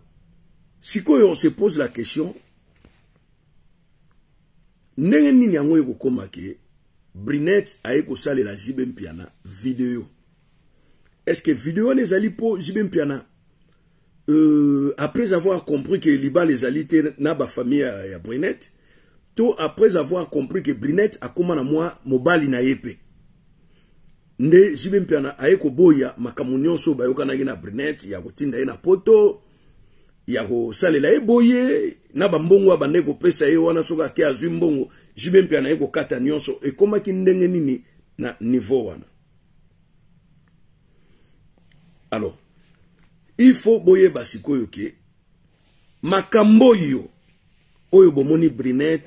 sikoyo on se pose la question ndenge nini yango ekokoma ke Brinet aye kosalela JB Mpiana vidéo. Est-ce que vidéo les ali po JB Mpiana après avoir compris que Liba les alités na ba famille ya Brinet, to après avoir compris que Brinet a comment na moi mobali na yepe. Nde JB Mpiana aye ko boya makamu nyonso bayoka na Brinet ya kotinda ye na poto ya ko salela e boye na bambongo ba ndeko pesa ye wana soka ke azwi mbongo JB Mpiana ye ko kata nyonso e koma ki ndenge nini na niveau wana. Alors il faut boye basikoyo ke makambo yo oyo bomoni Brinet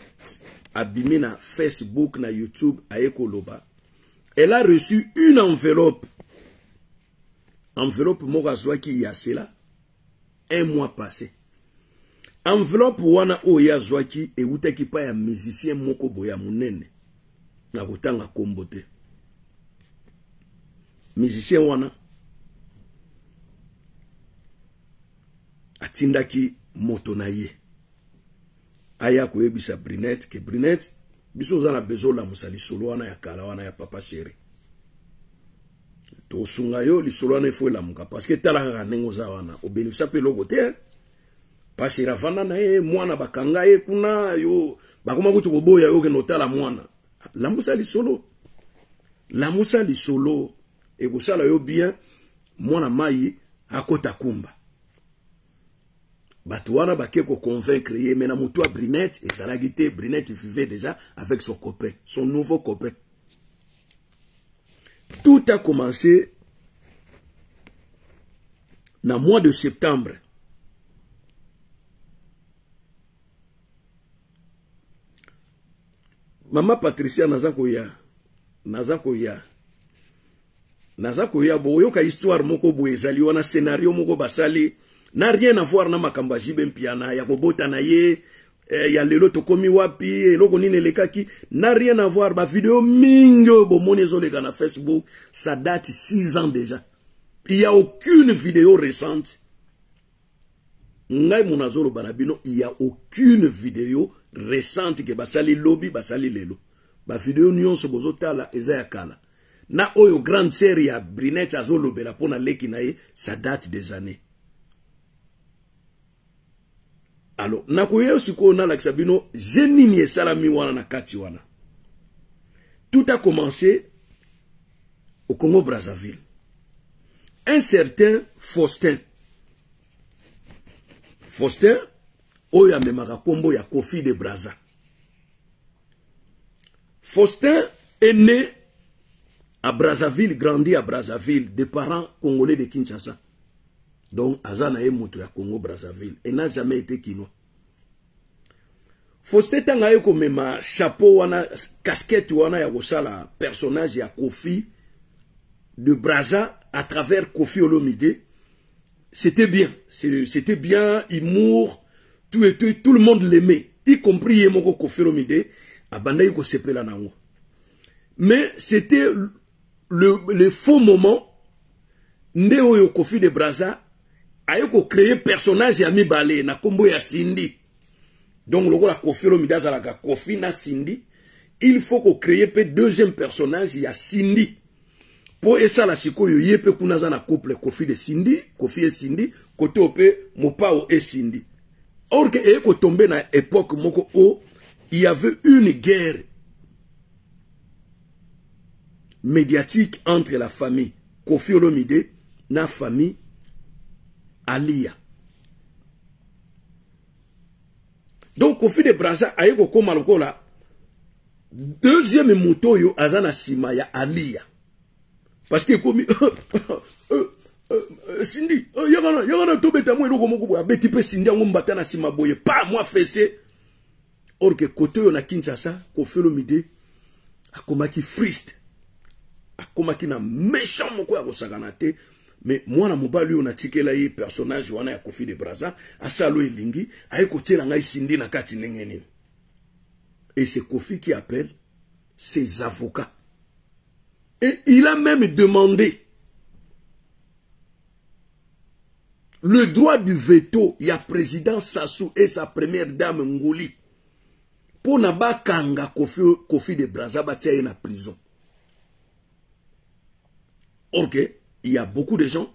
abimi na Facebook na YouTube ayeko loba. Elle a reçu une enveloppe. Enveloppe moko azwaki ya cela un mois passé. Enveloppe wana oyo azwaki eutaki pa ya musicien moko boya munene na kotanga kombo te. Musicien wana atindaki moto na ye aya koyebisa Brinet ke Brinet biso za na bezo la musali solo wana ya kala wana ya papa chéri to sunga yo li solo wana ifo la muka parce que tala nga nengo za wana o bénéfice pe logo te parce que ravana na ye mwana bakanga ye kuna yo bakoma kutu ko boya yo ke notala mwana la musali solo e ko sala yo bien mwana mai akota kumba. Batouana bakeko convaincre ye mena mutu a Brinet et Salagité Brinet vivait déjà avec son copain, son nouveau copain. Tout a commencé dans le mois de septembre. Maman Patricia Nazakoya boyo ka histoire moko boye zali wana scénario moko basali n'a rien à voir na makamba JB Mpiana ya kobota na ye ya lelo tokomi wapi eloko nini lekaki n'a rien à voir ba vidéo mingo bomoni ezoleka na Facebook ça date 6 ans déjà. Il y a aucune vidéo récente. Ngai munazolo banabino il y a aucune vidéo récente que basali lobby basali lelo. Ba vidéo nyonso bozotala eza ya kala. Na oyo grande série ya Brinet azolobela pona leki na ye ça date des années. Alors, nakoye osiko na laksabino, jenini salami wana na kati wana. Tout a commencé au Congo-Brazzaville. Un certain Faustin, oya memaka kombo ya Kofi de Brazza. Faustin est né à Brazzaville, grandi à Brazzaville, de parents congolais de Kinshasa. Donc, Azana est moto ya Congo-Brazzaville. Et n'a jamais été kinois. Faustin tanga yo komema chapeau wana, casquette wana ya kosala personnage ya Kofi de Brazza à travers Kofi Olomide. C'était bien. C'était bien, humour, tout le monde l'aimait. Y compris Yemoko Kofi Olomide, abanda yo kosepela nango. Mais c'était le faux moment. Nde oyo Kofi de Brazza ayoko créer personnage ya mibale na kombo ya Cindy. Donc le Kofi Olomide azalaka Kofi na Cindy, il faut qu'on crée pe deuxième personnage ya Cindy. Pour esa la sikoyo yepe kuna za na couple Kofi de Cindy, Kofi et Cindy, côté ope Mopao et Cindy. Or que eko tombé na époque moko o il y avait une guerre médiatique entre la famille Kofi Olomide na famille Alia. Donc Kofi de Brazza ayeko koma lokola deuxième moto yo azana sima ya Alia. Parce que komi Cindy yagana tobeta mo eloko moko boya beti pe Cindy ngombata na sima boye pa moi fessé. Or que côté yo na Kinshasa Kofi Olomide akomaki friste. Akomaki na méchant moko ya kosakana te mais moi na mobali on a tikela ye personnage wana ya Kofi de Braza asalo elingi ayeko tiela ngai sindi na kati nengeni. Et c'est Kofi qui appelle ses avocats. Et il a même demandé le droit du veto, il y a président Sassou et sa première dame Ngoli pour naba kanga Kofi de Braza batia na prison. Ok, il y a beaucoup de gens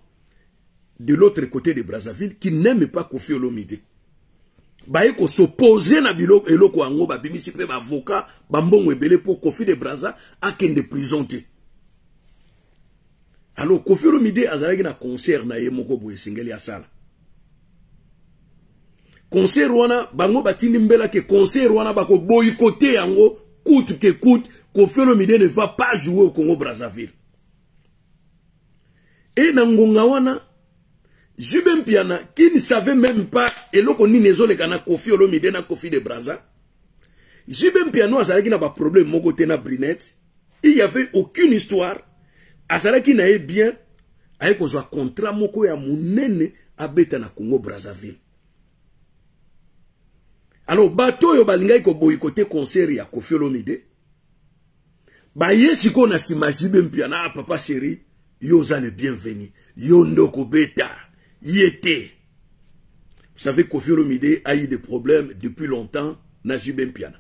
de l'autre côté de Brazzaville qui n'aiment pas Kofi Olomide. Baye ko s'opposer na biloko eloko ango ba bimisi pe ba avocat ba mbongo ebele pour Kofi de Braza akende prison te. Alors Kofi Olomide azalaki na concert na ye moko boye singeli asala. Concert wana bango batindi mbela ke concert wana bako boycotter yango coûte que coûte. Kofi Olomide ne va pas jouer au Congo Brazzaville. Et na ngonga wana Jibé Mpiana, qui ne savait même pas, et l'on connaît les autres qui Kofi Olomide na Kofi de Braza. Jibé Mpiana, azalaki na ba problème mon côté na Brinette. Il y avait aucune histoire. Azalaki na bien, avec un contrat moko ya munene abeta na Congo Brazzaville. Alors bato yo balinga ko boycotté concert ya Kofi Olomide. Ba yesiko na sima Jibé Mpiana, papa chéri, yo za le bienvenu. Yo ndoko beta. Yété. Vous savez, Kofi Olomide a eu des problèmes depuis longtemps na Jibé Mpiana.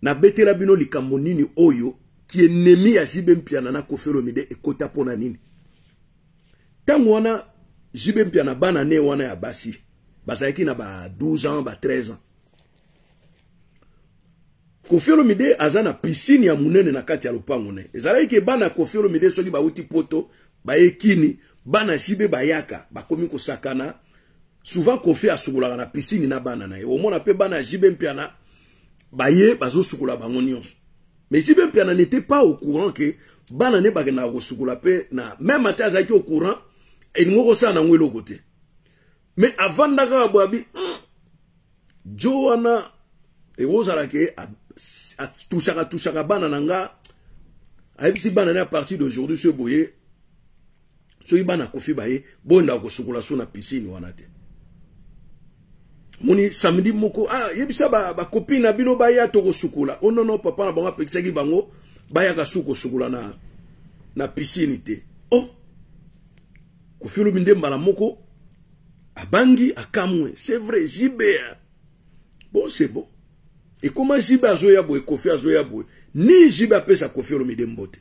Na betela bino likambo nini oyo qui est ennemi à Jibé Mpiana na Kofi Olomide et kota pona nini. Tango wana Jibé Mpiana bana ne wana ya basi. Basaki na ba 12 ans, ba 13 ans. Kofi Olomide azana piscine ya munene na kati ya lopango ne. Ezalaki ke bana Kofi Olomide soki ba uti poto ba ekini bana Jibé bayaka bakomi ko sakana souvent Kofi asukula na piscine na bana na ye omona pe bana Jibé Mpiana baye bazo sukula bango nyonso. Mais Jibé Mpiana n'était pas au courant que bana ne bagena ko sukula pe na même ata azaki au courant et ngoko sana ngwelo côté. Mais avant d'aka boabi Joana et ozala ke touchaka bana nanga ayebisi bana na à partir d'aujourd'hui ce boye so ibana Kofi baye bonda ko sukula so na piscine wana te. Moni samedi moko yebisa ba copine na bino baya to ko sukula. Oh non papa na bango pekisaki bango baya ka suko sukula na piscine te. Oh Kofi Olomide mbala moko abangi akamwe. C'est vrai Jibé. Bon c'est bon. Et comment Jibé azoya boye Kofi azoya boye ni Jibé apesa Kofi Olomide mbote.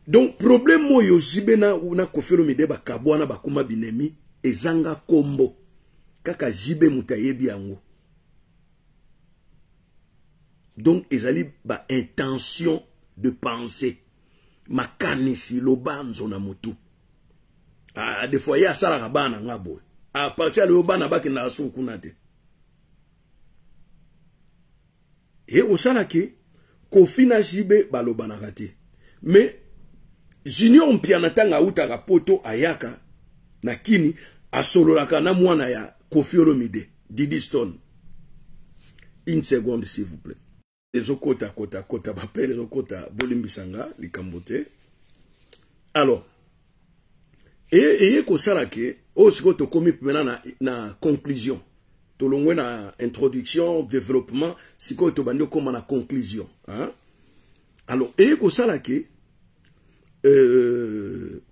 Donc problème moyo Jibé na Kofi Olomide ba kabwana ba kuma binemi ezanga kombo kaka Jibé mutayebi yango. Donc ezali ba intention de penser makanisi lobanzo na mutu. Des fois ya sala kabana ngabo a partir le bana baki na asu kunate. Et osala ke Kofi na Jibé balobana kati. Mais Junior Mpiana tanga utaka poto ayaka na kini asololaka na mwana ya Kofi Olomide Didi Stone. Une seconde s'il vous plaît. Les okota kota bapé les okota bolimbisanga likambote. Alors et ko salake o siko to komi pena na conclusion. To longwe na introduction, développement, siko to bando koma na conclusion, hein? Alors ko salake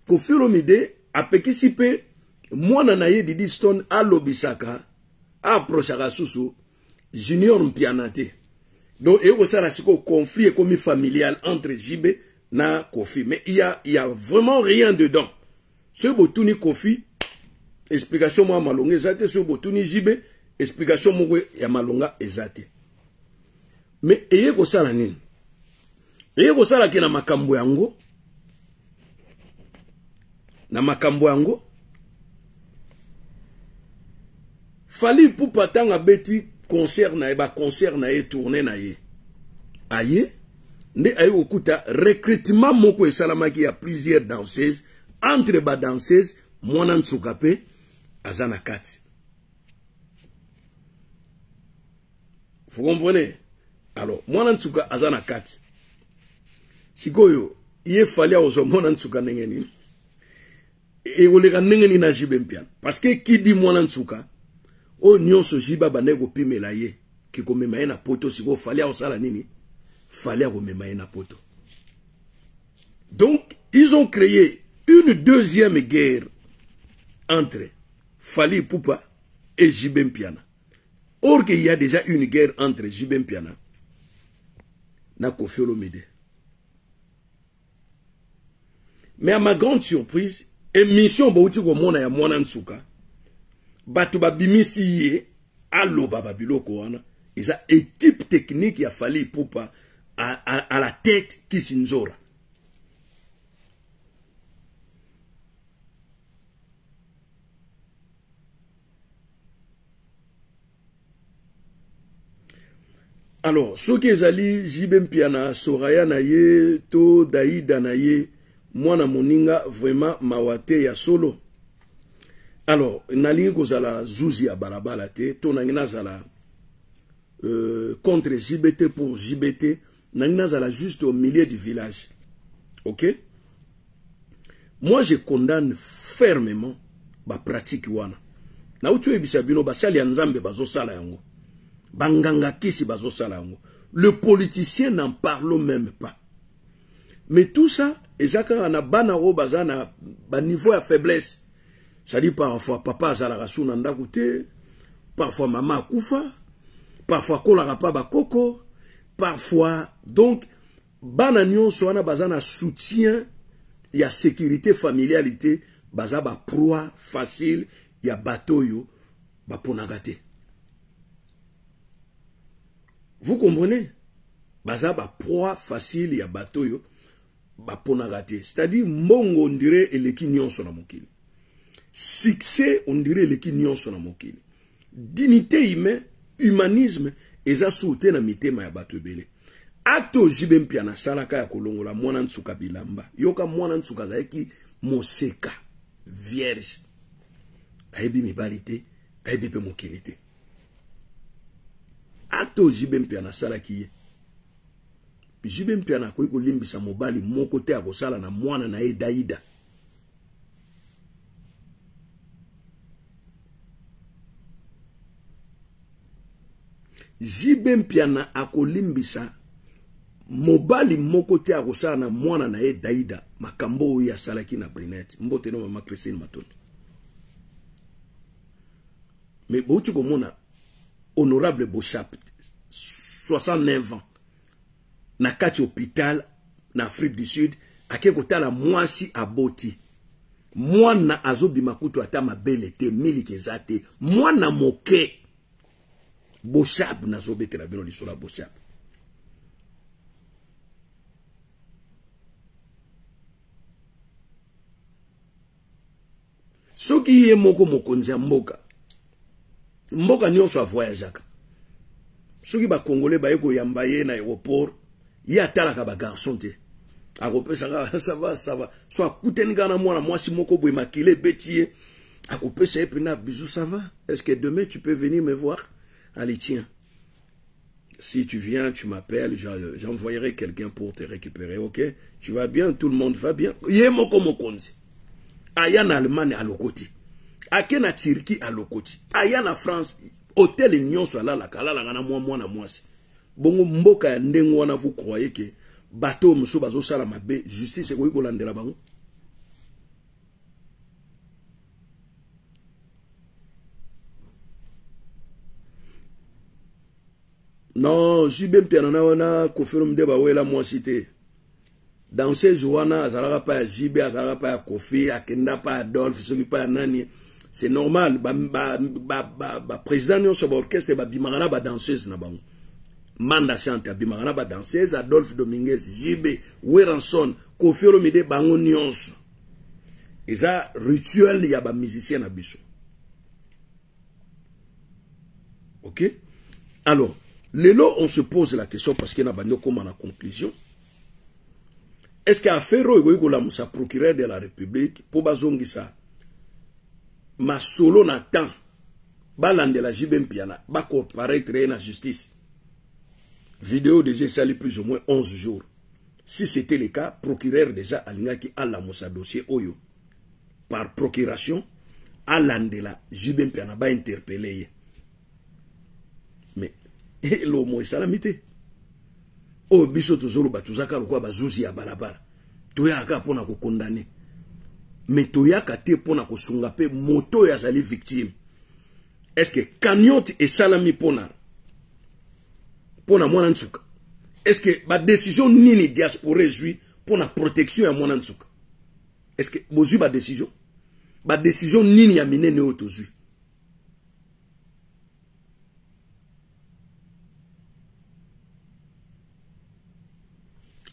Kofi Olomide apekisi pe mwana na ye Didi Stone alobisaka approchaka susu Junior Mpiana te. Donc ça siko conflit comme familial entre Jibé na Kofi. Mais il y a vraiment rien dedans. Ce botuni Kofi explication moi malonga ezate, ce botuni Jibé explication moi ya malonga ezate. Mais ça la nini? Ça la ke na makambo yango. Na makambo yango fali pour patanga beti concert na eba concert na ye tourner na ye aye nde aye okuta recrutement moko esalamaki ya plusieurs danseuses entre ba danseuses mwana Ntsuka pe azana kati. Vous comprenez? Alors mwana Ntsuka azana kati sikoyo ye fali ozo mwana Ntsuka nengeni et olega nengeni na jibempiana parce que qui dit mwana nsuka o nyonso jiba banego pimela ye ki komema ye na poto siko fallait osala nini fallait komema ye na poto. Donc ils ont créé une deuxième guerre entre Fally Ipupa et Jibempiana. Or qu'il y a déjà une guerre entre Jibempiana na Koffi Olomide. Mais à ma grande surprise, émission bauti ko mona ya mwana nsuka batu babimisi ye aloba babiloko wana eza équipe technique ya Fally Ipupa à la tête Kisinzora. Alors, ceux qui ezali Jibempiana, Soraya na ye, to Daïda na ye, mwana moninga vraiment mawate ya solo. Alors, nalingi kozala zuzi ya balabala te, to nangina zala contre JBT pour JBT, nangina zala juste au milieu du village. Ok? Moi, je condamne fermement ba pratique wana. Na utu ebisabino basali ya nzambe bazo sala yango. Banganga kisi bazo sala yango. Le politicien n'en parle même pas. Mais tout ça, ezaka na bana o bazana ba niveau à faiblesse. Ça dit parfois papa azala suna ndaku te, parfois maman akufa, parfois kola pa bakoko, parfois donc bana nyonso wana bazana soutien ya sécurité familialité, baza ba proie facile ya batoyo ba ponagate. Vous comprenez? Baza ba proie facile ya batoyo ba ponagate. C'est-à-dire mbongo on dirait eleki nyonso na mokili. Succès on dirait eleki nyonso na mokili. Dignité humaine, humanisme eza soute na mitema ya bato ebele. Ato Jibempiana salaka ya kolongola mwana nsuka bilamba. Yoka mwana nsuka zaeki moseka vierge. Ayebi mibali te, ayebi pe mokili te. Ato Jibempiana salaki ye. Jibempiana koyi kolimbisa mobali moko te akosala na mwana na ye Daïda. Jibempiana akolimbisa mobali moko te akosala na mwana na ye Daïda makambo oyo asalaki na Brinette. Mbote no mama Christine Matondo. Mais bouti komona honorable Bochap 69 ans na kati hôpital na Afrique du Sud ake kotala mwasi aboti mwana azobima kutu ata mabele te miliki ezate mwana moke Bochap nazobetela bino lisola Bochap. Soki ye moko mokonzi ya mboka mboka nyonso a voyageaka soki ba congolais ba yeko yamba ye na aéroport ye atalaka ba garçon te akopesa ça va so akuteni kana mwana mwasi moko boye makile betiye akopesa ye pena bisou ça va est-ce que demain tu peux venir me voir? Allez tiens, si tu viens tu m'appelles, j'envoyerai quelqu'un pour te récupérer. Ok, tu vas bien, tout le monde va bien. Ye moko mokonzi aya na Allemagne à lokoti, ake na Turquie à lokoti, aya na France hôtel nyonso alala kala ngana mwana mwasi. Bongo mboka ya ndengo wana vous croyez que bateau muso bazo sala mabe justice ko ikolandela bango? Non, Jibempiana na wana Koffi Olomide ba wela mwasi te. Danseuse wana azalaka pa ya Jibe, azalaka pa ya Koffi, akenda pa Adolphe, soki pa ya nani. C'est normal, président nyonso ba orchestre ba bimangana ba danseuse na bango. Manda Chante bimangana ba danseuse, Adolphe Dominguez, Jibe, Weranson, Koffi Olomide bango nyonso. Eza rituel ya ba musicien na biso. OK? Alors, Lelo, on se pose la question parce qu'il y a une conclusion. Est-ce qu'à Ferro, il y a procureur de la République pour bazongi ça? Ma solo na temps, balan de la Jibempiana, ba comparaître na justice. Vidéo déjà sali plus ou moins 11 jours. Si c'était le cas, procureur déjà alingaki ala mosa dossier oyo. par procuration à l'andela JB Mpiana ba interpellé. Mais lo mo salamité. O biso tozolo batuzaka lokwa bazuzi ya balabala. Toyaka pona ko condamner. Mais toyaka te pona ko sunga pe moto ya zali victime. Est-ce que cagnotte et salami pona mwana nsuka? Est-ce que ba décision nini diaspora zui pona protection ya mwana nsuka? Est-ce que bozui ba décision? Ba décision nini ya minene otozui?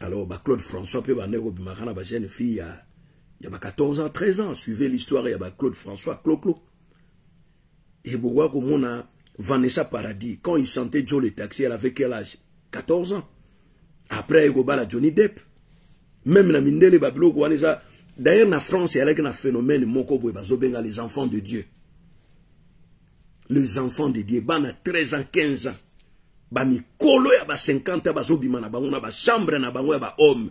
Alors, bah, Claude François, peut banego bimakana ba jeune fille, il y a 14 ans, 13 ans, suivez l'histoire, il y a Claude François, Clo-Clo. Et pourquoi comme on a Vanessa Paradis, quand il chantait Joe le taxi, elle avait quel âge? 14 ans. Après, il y a Johnny Depp. Même la Mindele Bablo, d'ailleurs, en France, il y a un phénomène, les enfants de Dieu. Les enfants de Dieu, ils ont 13 ans, 15 ans. Bami kolo ya ba 50 ya bazobima na bango na ba chambre na bango ya ba homme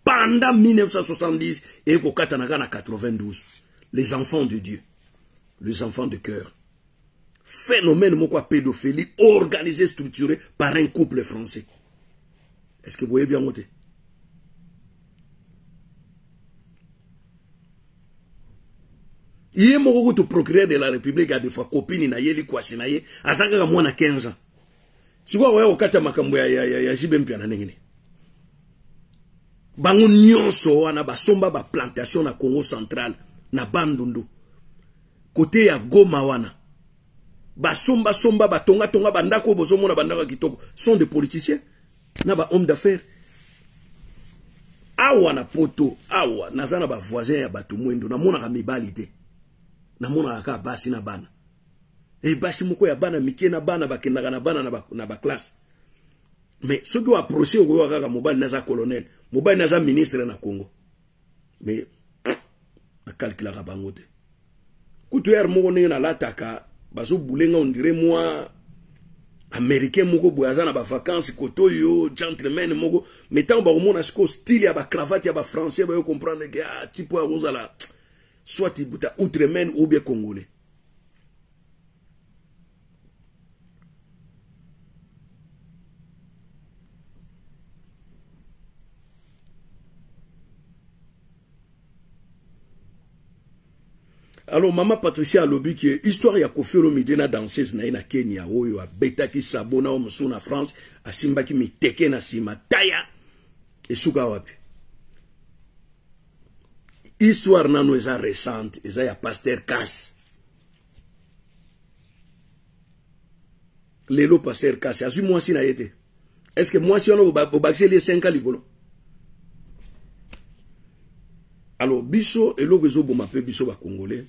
pendant 1970 et ko katanaka na 92. Les enfants de Dieu, les enfants de cœur. Phénomène moko pédophilie organisé, structuré par un couple français. Est-ce que vous voyez bien monter? Yé moko to procureur de la République a des fois copine na yeli kwasi na ye azanga mwana 15 ans. Si vous avez okata makambo ya JB Mpiana nengene. Bango nyonso wana basomba ba plantation na Congo central na Bandundu. Côté ya Goma wana. Basomba somba batonga tonga bandako bozomona bandaka kitoko sont des politiciens na ba hommes d'affaires. Awa na poto, awa nazana ba voisin ya bato mwendo na mona ka mibali te. Na mona ka basi na bana. Et basi moko ya bana mike na bana bakendaka na bana na ba classe. Mais ceux qui ont approché au kaka mobile naza colonel, mobile naza ministre na Congo. Mais na calcula ka bango te. Kutu yer moko na lataka baso bulenga on dirait moi américain moko boyaza na ba vacances kotoyo gentleman moko metant ba mona sko style ya ba cravate ya ba français ba yo comprendre que tipo ya rozala soit ibuta outremen ou bien congolais. Alors, maman Patricia a lobby qui est histoire ya Koffi Olomide na danseuse na Kenya, oyo a beta ki sabona o musu na France, a simba ki miteke na sima taya, et suka wapi. Histoire nano eza récente, eza ya Pasteur Cass. Lelo Pasteur Cass, azu moi si na yete. Est-ce que moi si on a bakse les 5 ligolo? Alors, biso, et l'ogezo bomape biso ba Congolais.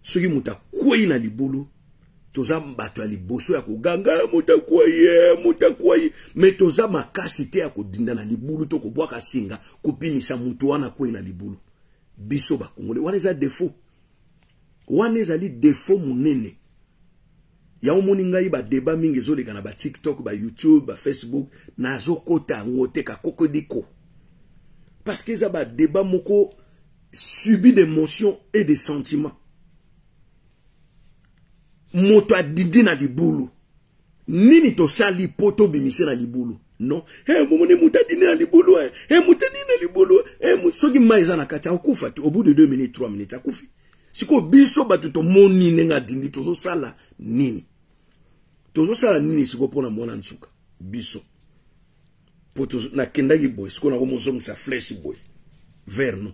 Ceux qui muta kouyi na libulu, toza mbato ya liboso ya kuganga, muta kouyi, mais toza makasite ya kudinda na libulu, to kubwaka singa, kupimisa mutu wana kouyi na libulu. Biso ba Congolais, wane za défaut. Wane za li défaut munene. Ya omoni ngai ba débat mingi zoleka na ba TikTok, ba YouTube, ba Facebook, na zo kota ngote ka kokodiko. Parce que ça va débat moko subi d'émotions et de sentiments. Moto a didi na libulu. Nini to sali poto bimise na libulu. Non. Momone muta didi na libulu. Muta didi na libulu. Soki maiza na kati akufa au bout de 2 minutes, 3 minutes akufi. Siko biso batuto moni nenga dindi tozo sala nini. Tozo sala nini siko pona mwana nsuka. Biso. Poto na kendagi boy siko na komozong sa flèche boy vers nous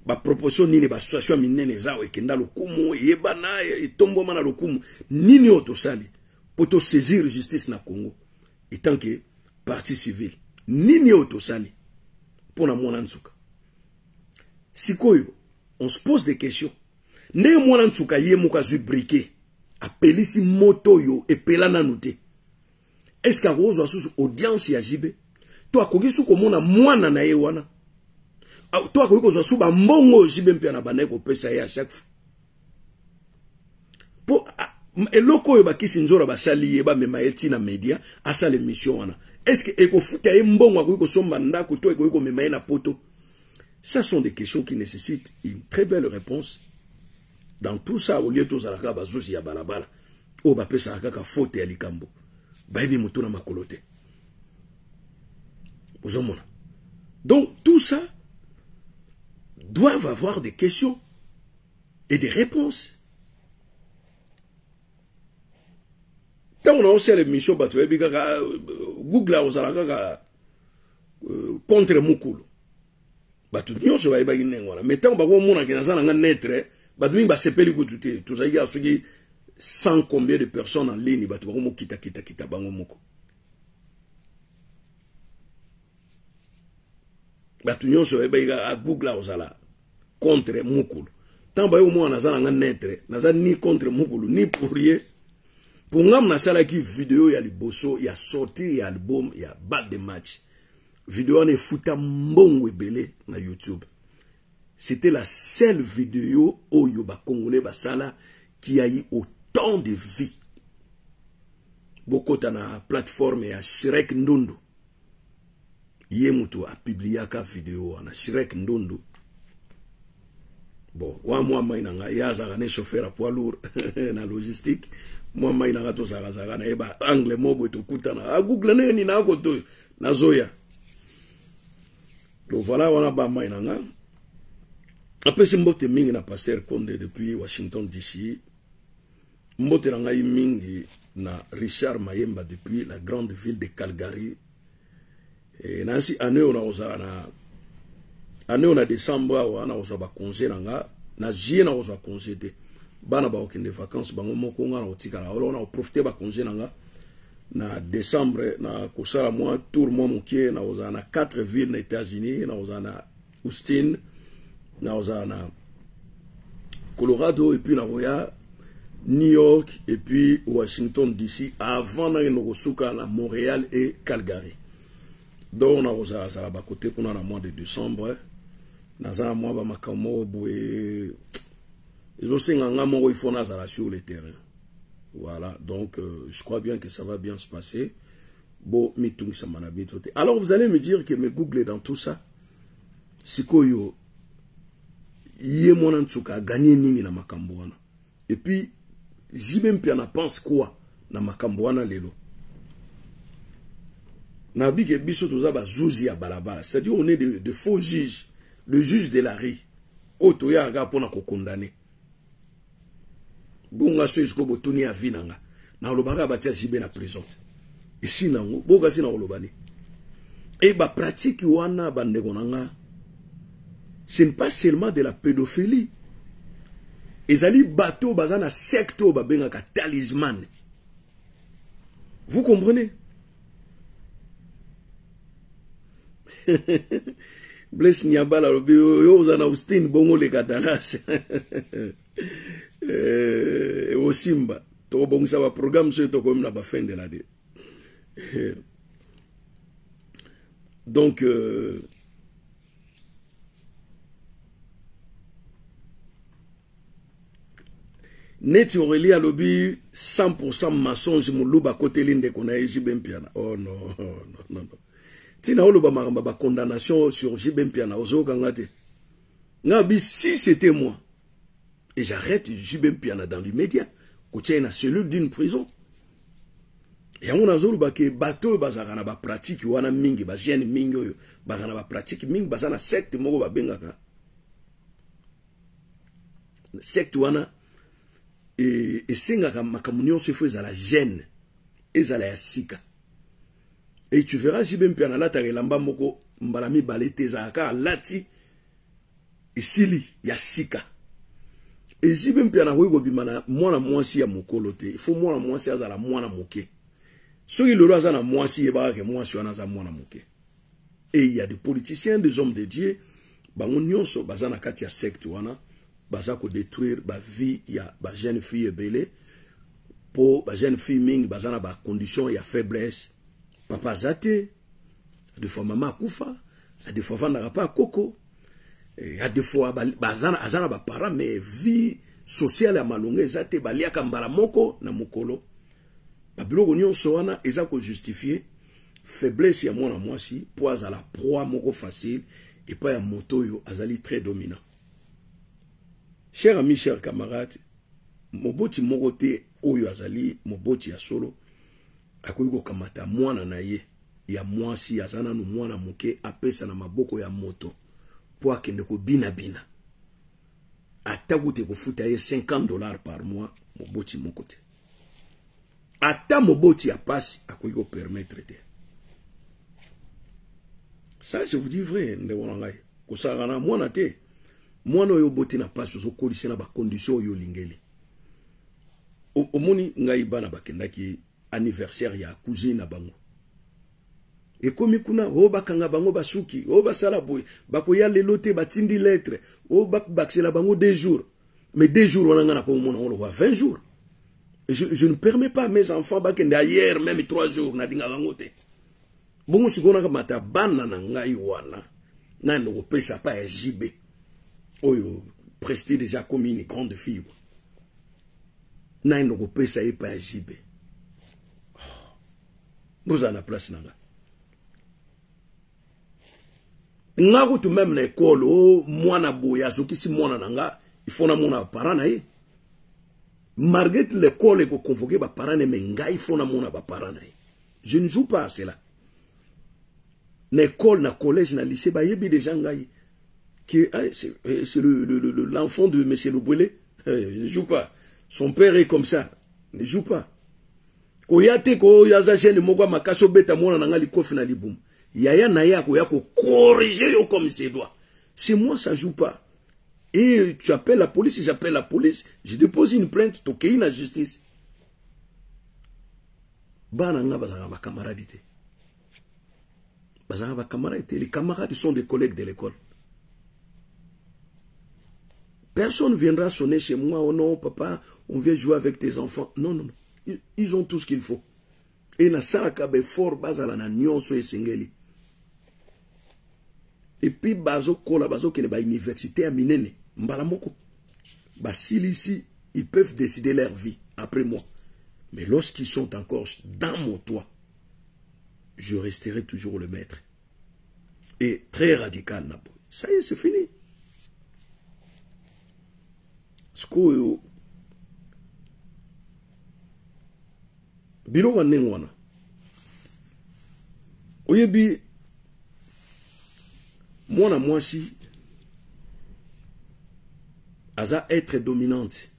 ba proposition nini ba association minene zawe kenda lokumu yebana etombo mana lokumu nini oto sali poto saisir justice na Congo et tant que partie civile nini oto sali pona mwana nsuka sikoyo on se pose des questions ne mwana nsuka ye mokazu briquet apelisi moto yo epela nanu te. Est-ce qu'à vous avez audience ya JB? Toi, quand vous avez mwana na ye wana. Toi, quand vous avez mbongo JB Mpiana bana ko pesa ye à chaque fois. Po eloko yo bakisi nzora basali ye ba mema eti na media asa l'émission wana. Est-ce que eko futa ye mbongo ko somba ndako to eko mema ye na poto? Ça sont des questions qui nécessitent une très belle réponse. Dans tout ça, au lieu de tout ça, il y a balabala. Au bapé ça, il y a faute à l'ikambo. Baïbi moutouna makolote. Donc, tout ça doivent avoir des questions et des réponses. Tant on a aussi l'émission, Google a contre Mukulu. Batu nyonso ba iba ginengwana mais tant ba mona ki nazana nga netre batu mi ba sepeli kutute to zaïga soki 100 combien de personnes en ligne batu ba mo kita bango moko batu nyonso ba iba a Google ozala contre Mukulu tant ba yo mona nazana nga netre nazana ni contre Mukulu ni pour rien pour ngam na sala ki vidéo ya liboso ya sorti ya album ya balle de match. Vidéo ne fouta mbongo ebele na YouTube. C'était la seule vidéo au Yoba Congolais Basala qui a eu autant de vie. Beaucoup dans la plateforme ya Shrek Ndondo. Yemuto a publié ka vidéo na Shrek Ndondo. Bon, moi maïnanga yaza ne chauffeur à poids lourd na logistique. Moi maïnanga to zara na eba angle mobo to kutana. A Google ne ni na ko to na zoya. Donc voilà, on a ba maïnanga. Après, c'est mbote mingi na Pasteur Condé depuis Washington DC. Mbote nanga mingi na Richard Mayemba depuis la grande ville de Calgary. Et nansi année on a osa na année on a décembre on a osa ba congé nanga na juillet na osa congé de bana ba okende vacances bango moko nga na otikala on a profité ba congé nanga. Na décembre na kosala moi tour moi mokie na ozana 4 villes na États-Unis na ozana Austin na ozana Colorado et puis na voya New York et puis Washington DC avant na nokosuka na Montréal et Calgary. Donc na ozala sala ba côté kuna na mois de décembre na za mois ba makamo boye ils aussi nganga moko il faut na sala sur le terrain. Voilà, donc je crois bien que ça va bien se passer. Bon, alors vous allez me dire que me Google dans tout ça. C'est quoi yo? Yé mon antuka gagné nini na makamboana. Et puis, j'y même piana pense quoi na makamboana lelo. Nabi ke biso toza ba zouzi ya balabala. C'est-à-dire on est de faux juges. Le juge de la rue. Otoya aga pona ko condamner. Bonga so isko botuni a vinanga na olobaka batia jibe na prison ici nango boga sina olobani et ba pratique wana bandeko nanga ce n'est pas seulement de la pédophilie ezali bateau bazana secte ba bengaka talisman. Vous comprenez? Bless Niabala lobi yo uzana Austin bongo le Dallas. Au Simba, to bon ça va programme sur to comme la fin de l'année. Donc Neti Aurélie a lobby 100% mensonge muluba côté linde qu'on a JB Mpiana. Oh non. Tina oloba maramba ba condamnation sur JB Mpiana ozo kangate. Ngabi si c'était moi. Et j'arrête JB Mpiana dans l'immédiat. Côté na cellule d'une prison. Et on a zolu ba ke bateau bazaka na ba pratique wana mingi ba jeune mingi oyo bazana ba pratique mingi bazana secte moko ba bengaka. Secte wana et singaka makamunyo se fait à la gêne et à la sika. Et tu verras JB Mpiana la tarelamba moko mbalami balete zaka lati et sili ya sika. Et JB Mpiana wego bimana mwana mwasi ya mokolote. Il faut mwana mwasi azala mwana moke. Soki lolo azana mwasi yebaka ke mwasi wana za mwana moke. Et il y a des politiciens, des hommes de Dieu, bango nyonso bazana kati ya secte wana, baza ko détruire ba vie ya ba jeune fille ebele, po ba jeune fille mingi bazana ba condition ya faiblesse. Papa zate, des fois maman kufa, des fois vanda pas koko. Il y a des fois bazana azana ba parents mais vie sociale ya malonge zate baliaka mbala moko na mokolo. Babiloko nyonso wana eza ko justifier faiblesse ya mwana mwasi po azala proie moko facile et pas un moto yo azali très dominant. Chers amis, chers camarades, moboti mogote oyo azali moboti ya solo akoyiko kamata mwana na ye ya mwasi azana no mwana moke apesa na maboko ya moto po akende ko bina bina atagute ko futa ye $50 par mois moboti mokote ata moboti ya pasi akoyiko permettre te. Ça je vous dis vrai nde wona ngai ko sagana mwana te mwana oyo boti na pasi zo kolisi na ba condition yo lingeli omoni ngai bana bakendaki anniversaire ya cousine na bango et komi kuna o bakanga bango basuki o basala boy bakoya lelo te batindi lettre o baksela bango 2 jours mais 2 jours on ngana ko mona on le voit 20 jours et je ne permets pas à mes enfants bakende hier même 3 jours na dinga bango te bongo sikona ka mata bana na ngai wana na ndo pesa pa JB oyo presté déjà comme une grande fille na ndo pesa e pa JB vous en a place nanga ngago tout même na école o mwana boya zokisi mwana nanga il faut na mona parents na ye malgré l'école est convoqué ba parents mais nga il faut na mona ba parents na ye. Je ne joue pas à cela. Na école na collège na lycée ba yebi déjà ngai que c'est l'enfant de monsieur Lobouélé, ne joue pas. Son père est comme ça, ne joue pas. Koyate ko yaza jeune moko makaso beta mona nanga likofi na libum. Yaya na ya ko corriger yo comme c'est doit. Chez moi ça joue pas. Et tu appelles la police, j'appelle la police, je dépose une plainte, to kei na justice. Bana nga bazanga ba camarades. Bazanga ba camarades, les camarades sont des collègues de l'école. Personne ne viendra sonner chez moi, oh non, papa, on vient jouer avec tes enfants. Non, non, non. Ils ont tout ce qu'il faut. Et na sarakabe fort bazala na nyonso esengeli. Et puis bazo kola bazo kene ba université à minene mbala moko. Ba ici, ils peuvent décider leur vie après moi. Mais lorsqu'ils sont encore dans mon toit, je resterai toujours le maître. Et très radical, Nabo. Ça y est, c'est fini. Sko biro wa nengwana oyebi mwana mwasi aza être dominante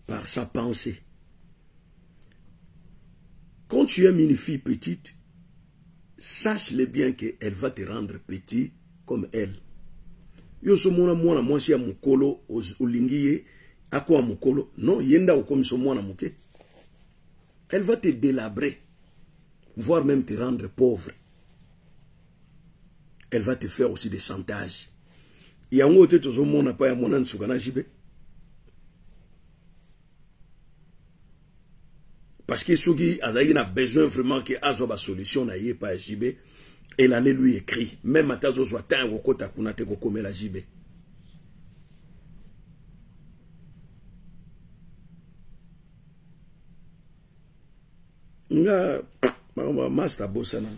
par sa pensée. Quand tu aimes une fille petite, sache-le bien qu'elle va te rendre petit comme elle. Yo so mwana mwana mwasi ya mukolo olingiye akwa mukolo non yenda okomiso mwana muke. Elle va te délabrer, voire même te rendre pauvre. Elle va te faire aussi des chantages. Yango te tozo mona pa ya mona nsukana jibe. Parce que Sougi a besoin vraiment que azo ba solution na ye pa JB. Elle allait lui écrire. Même à Tazo soit un rokota kunate kokome la JB. Nga master bosana.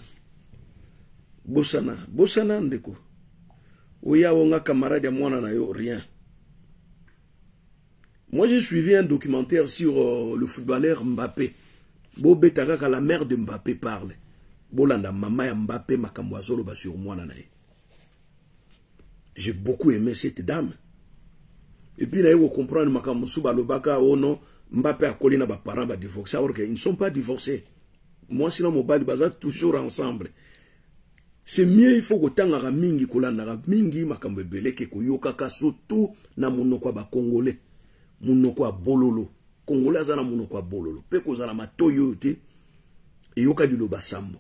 Bosana ndeko. Oya wonga camarade ya mwana na yo rien. Moi j'ai suivi un documentaire sur le footballeur Mbappé. Bobé Takaka, la mère de Mbappé parle. Bolanda mama ya Mbappé makamboazolo ba sur mwana na ye. J'ai beaucoup aimé cette dame. Et puis là il comprendre makambusu ba lobaka oh non Mbappé a collé na ba parents ba divorcé alors qu'ils ne sont pas divorcés. Moi sinon mon bali baza toujours ensemble. C'est mieux il faut que tanga mingi kolanda mingi makambo beleke ko yokaka surtout na monoko ba congolais. Monoko a bololo. Congolais azana monoko a bololo. Pe ko zana matoyo te e yoka liloba sambo.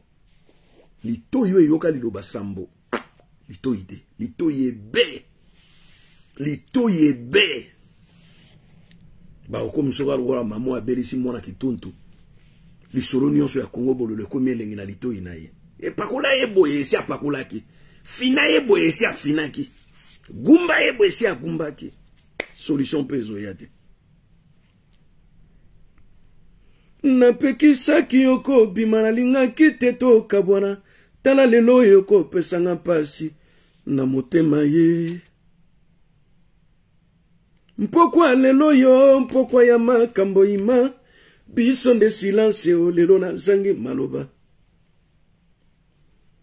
Litoyo e yoka liloba sambo. Litoide. Litoye be. Litoye be. Ba okomi soka wala mamo abelisi mwana kituntu. Lisolo nyonso ya Congo bololo komi elengi na litoyi na ye. E pakola ye boye esi apakolaki. Fina ye boye esi afinaki. Gumba ye boye esi agumbaki. Solution pezo yate. Napeki saki yoko bimana linga kite to kabwana. tala lelo yo ko pesanga pasi na motema ye. Mpokwa lelo yo, mpokwa ya makambo ima, biso nde silence o lelo na zangi maloba.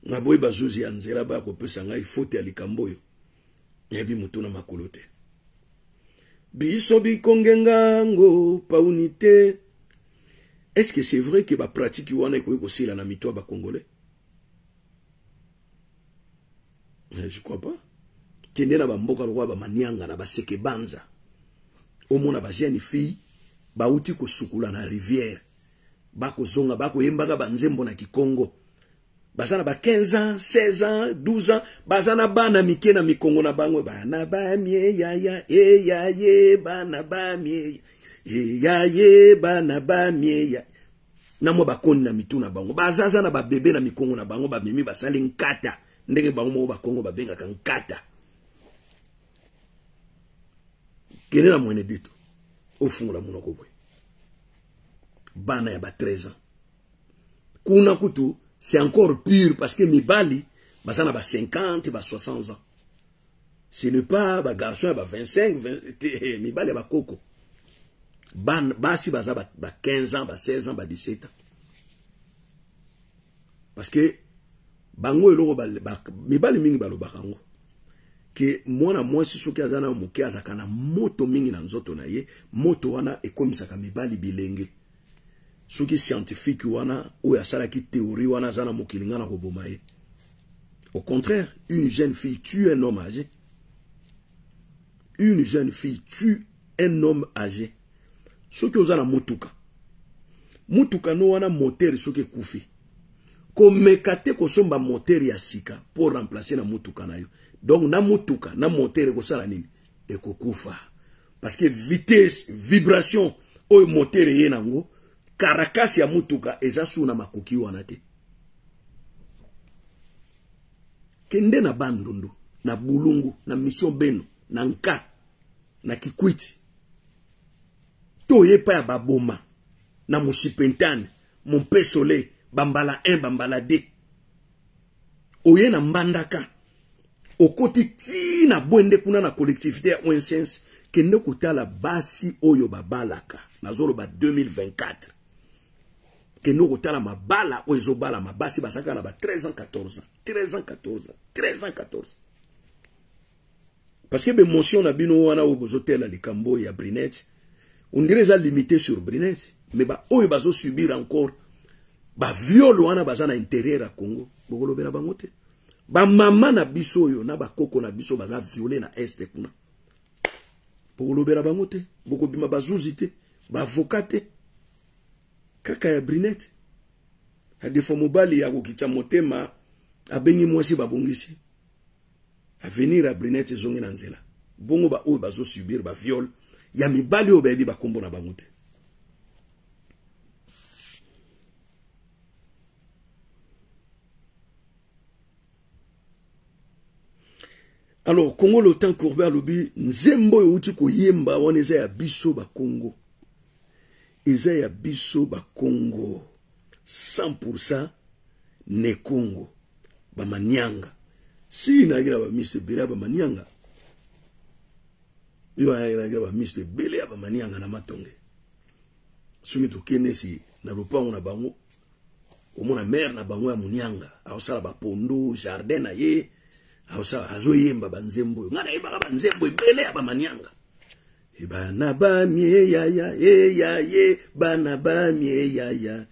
Ngaboy bazuzi ya nzela ba ko pesanga ifote ya likambo yo. Yebi mutu na makolo te. Biso bikongenga ngo pa unité. Est-ce que c'est vrai que ba pratique wana ko sila na mitwa ba congolais? Je crois pas. Kende na ba mboka rwa ba manianga na ba seke banza. Omona ba jeune fille ba uti ko sukula na rivière. Ba ko zonga ba ko yembaka ba nzembo na Kikongo. Bazana ba 15 ans, 16 ans, 12 ans, bazana bana mike na mikongo na bango bana ba mie ya ya ya ye bana ba mie ya ye bana ba mie ya na mo bakoni na mitu na bango bazaza na ba bebe na mikongo na bango ba mimi basali nkata ndenge bango mo ba Kongo ba benga kan nkata kene na mwene dito ofungula munoko bwe bana ya ba 13 ans kuna kutu. C'est encore pire parce que Mibali, basana ba 50, ba 60 ans. Ce n'est pas ba garçon ba 25, 20, Mibali ba koko. Basi baza ba 15 ans, ba 16 ans, ba 17 ans. Parce que bango eloko ba Mibali mingi ba lo bakango. Que mwana mwasi soki azana moke azakana moto mingi na nzoto na ye, moto wana ekomisaka Mibali bilenge. Ce qui est scientifique, ou ya salaki théorie, wana zana mokilinga na kobomaye. Au contraire, une jeune fille tue un homme âgé. Une jeune fille tue un homme âgé. Ce qui est na mutuka. Mutuka no wana moteur ce qui est koufi. Komekate kosomba moteur ya sika pour remplacer na mutuka na yo. Donc na mutuka, na moteur ko sala nini? Eko kufa. Parce que vitesse, vibration, oyo moteur ye nango. Karakasi ya mutuka eza su na makoki wana te. Kende na bandundu, na bulungu, na mission beno, na nka, na kikwiti. To yepa ya baboma, na mushipentane, mumpe sole, bambala 1, bambala 2. Oye na mbandaka. Okoti ti na bwende kuna na collectivité ya Ouensens, kende kutala basi oyo babalaka. Nazoro ba 2024. Que nous rotala ma bala ou ezo bala ma basi basaka na ba 13 ans 14 ans 13 ans 14 ans 13 ans 14 parce que l'émotion na bino wana ou bozotel la likambo ya Brinet on dirait ça limité sur Brinet mais ba oyo bazo subir encore ba viol wana bazana intérieur à Congo bokolo bela bangote ba mama na biso yo na ba koko na biso baza violer na est kuna bokolo bela bangote boko bima bazuzite ba avocate kaka ya Brinet hadefo mobali ya kokicha motema abengi mwasi babongisi avenir a Brinet zongi na nzela bongo ba oyo bazo subir ba viol ya mibali oyo bayebi bakombo na bango te. Alors Congo le temps courbé alobi nzembo yo uti ko yemba wana eza ya biso ba Congo. Eza ya biso ba Congo 100% ne Congo ba manianga si na gira ba Mr. Bela ba manianga yo na gira ba Mr. Bela ba manianga na matonge soki to kenesi na lopango na bango omona mère na bango ya munianga awosala ba pondo jardin na ye awosala azoyemba banzembo ngana yeba ba nzembo Bela ba manianga bana ba mie ya ya ye bana ba mie ya ya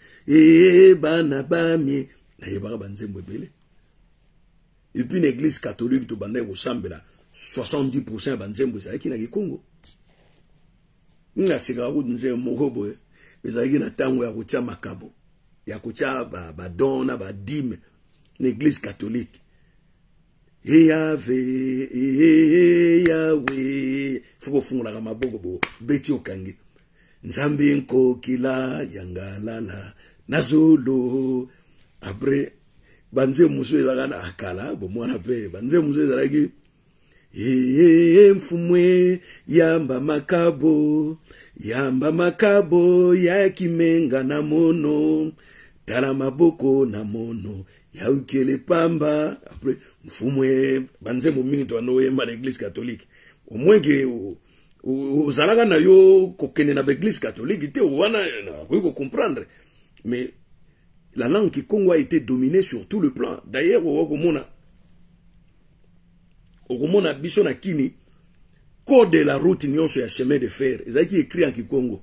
bana ba mie na yeba ba nzembo Bela. Et puis l'église catholique to banda ko sambela 70% ba nzembo ezalaki na Congo. Nga sika ku nzembo moko boye ezalaki na tango ya kotia makabo ya kotia ba dona ba dime l'église catholique. Yahvé, Yahvé, faut fungula la maboko bo beti okangi. Nzambi nko kila yangalala nazolo. Après banze muso ezalaka akala bo mwana pe banze muso ezalaki mfumwe yamba makabo ya kimenga na mono tala maboko na mono ya ukele pamba après mfumwe banze momingi to anoye ma l'église catholique au moins que ozalaka na yo kokene na l'église catholique te wana ko comprendre mais la langue Kikongo a été dominée sur tout le plan. D'ailleurs okomona biso na kini code de la route nyonso ya chemin de fer ezaki écrit en Kikongo.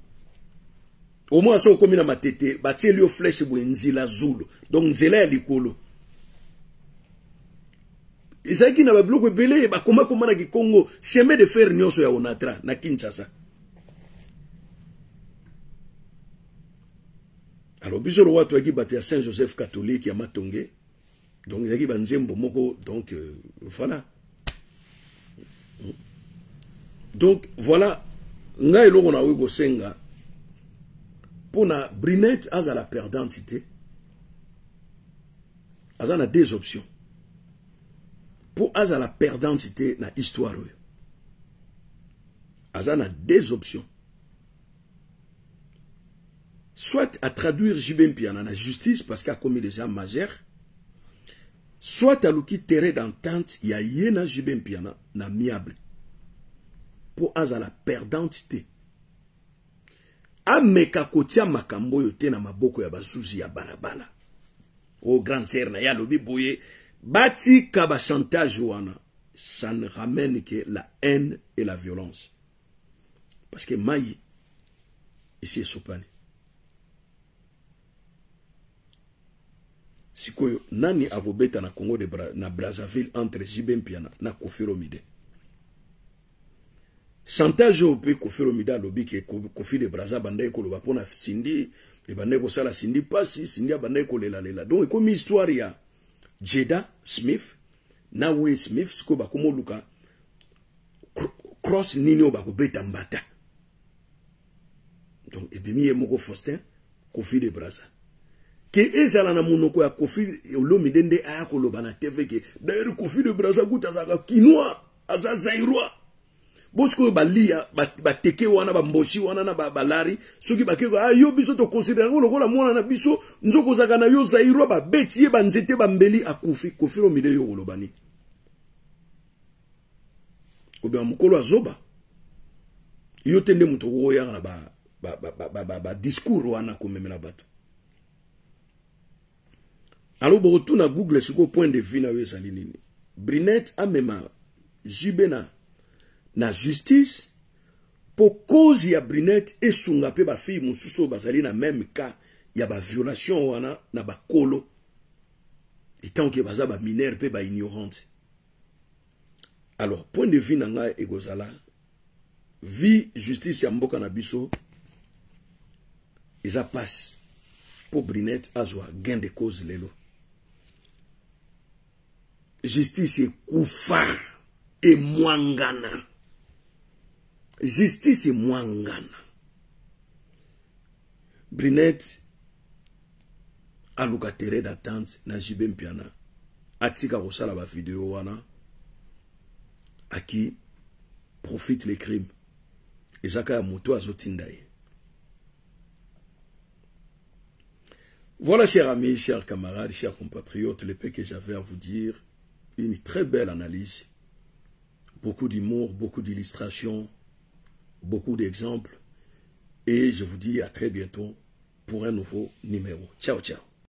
Au moins so komi na matete batie lio flèche bo nzila zulu donc nzela ya likolo ezaki na babloko ebele bakoma na Kikongo chemin de fer nyonso ya Onatra na Kinshasa. Alors biso le watu aki batia Saint Joseph catholique ya Matonge donc ezaki banzembo moko donc voilà. Donc voilà nga eloko na wego senga pour na Brinette aza la perdantité aza na deux options pour aza la perdantité na histoire aza na deux options soit à traduire JB Mpiana na justice parce qu'il a commis des gens majeurs soit à l'ouki terrain d'entente ya yena JB Mpiana na miable pour aza la perdantité ameka kotia makambo yo te na maboko ya basuzi ya balabala au grand sœur na ya lobi boye bati kaba chantage wana ça ne ramène que la haine et la violence parce que mai ici est sopani sikoyo nani abobeta na Congo na Brazzaville entre JB Mpiana na Koffi Olomide chantage au pe Koffi Olomide lobi ke Koffi de Brazza banda ekoloba pona Sindi e banda ko sala Sindi pasi Sindi banda ko lela donc comme histoire ya Jada Smith na Will Smith siko ba komoluka cross nini o ba ko beta mbata donc ebimi ye moko Faustin Koffi de Brazza ke ezala na monoko ya Koffi Olomide nde aya koloba na TV ke d'ailleurs Koffi de Brazza kuta zaka kinois aza zairoi bosko balia bateke wana bamboshi wana na balari soki bakeko yo biso to considérer lokola mwana na biso nzoko zaka na yo zairoi ba betie banzete bambeli akufi Koffi Olomide yo kolobani obe mukolo azoba yo tende muto oya na ba discours wana komemela bato. Alors bon na Google siko point de vue na yo salinini Brinette amema JB na justice pour cause ya Brinette esunga pe ba fille mususu bazali na même cas ya ba violation wana na ba kolo etant que baza ba mineur pe ba ignorante. Alors point de vue nanga egozala vie justice ya mboka na biso eza passe pour Brinette azwa gain de cause lelo justice est koufa et mwangana. Justice est mwangana. Brinette a l'occasion d'attente na JB Mpiana. Atika kosala ba vidéo wana. À qui profite les crimes. Ezaka ya moto azotindaye. Voilà, chers amis, chers camarades, chers compatriotes, le peu que j'avais à vous dire. Une très belle analyse, beaucoup d'humour, beaucoup d'illustrations, beaucoup d'exemples. Et je vous dis à très bientôt pour un nouveau numéro. Ciao, ciao.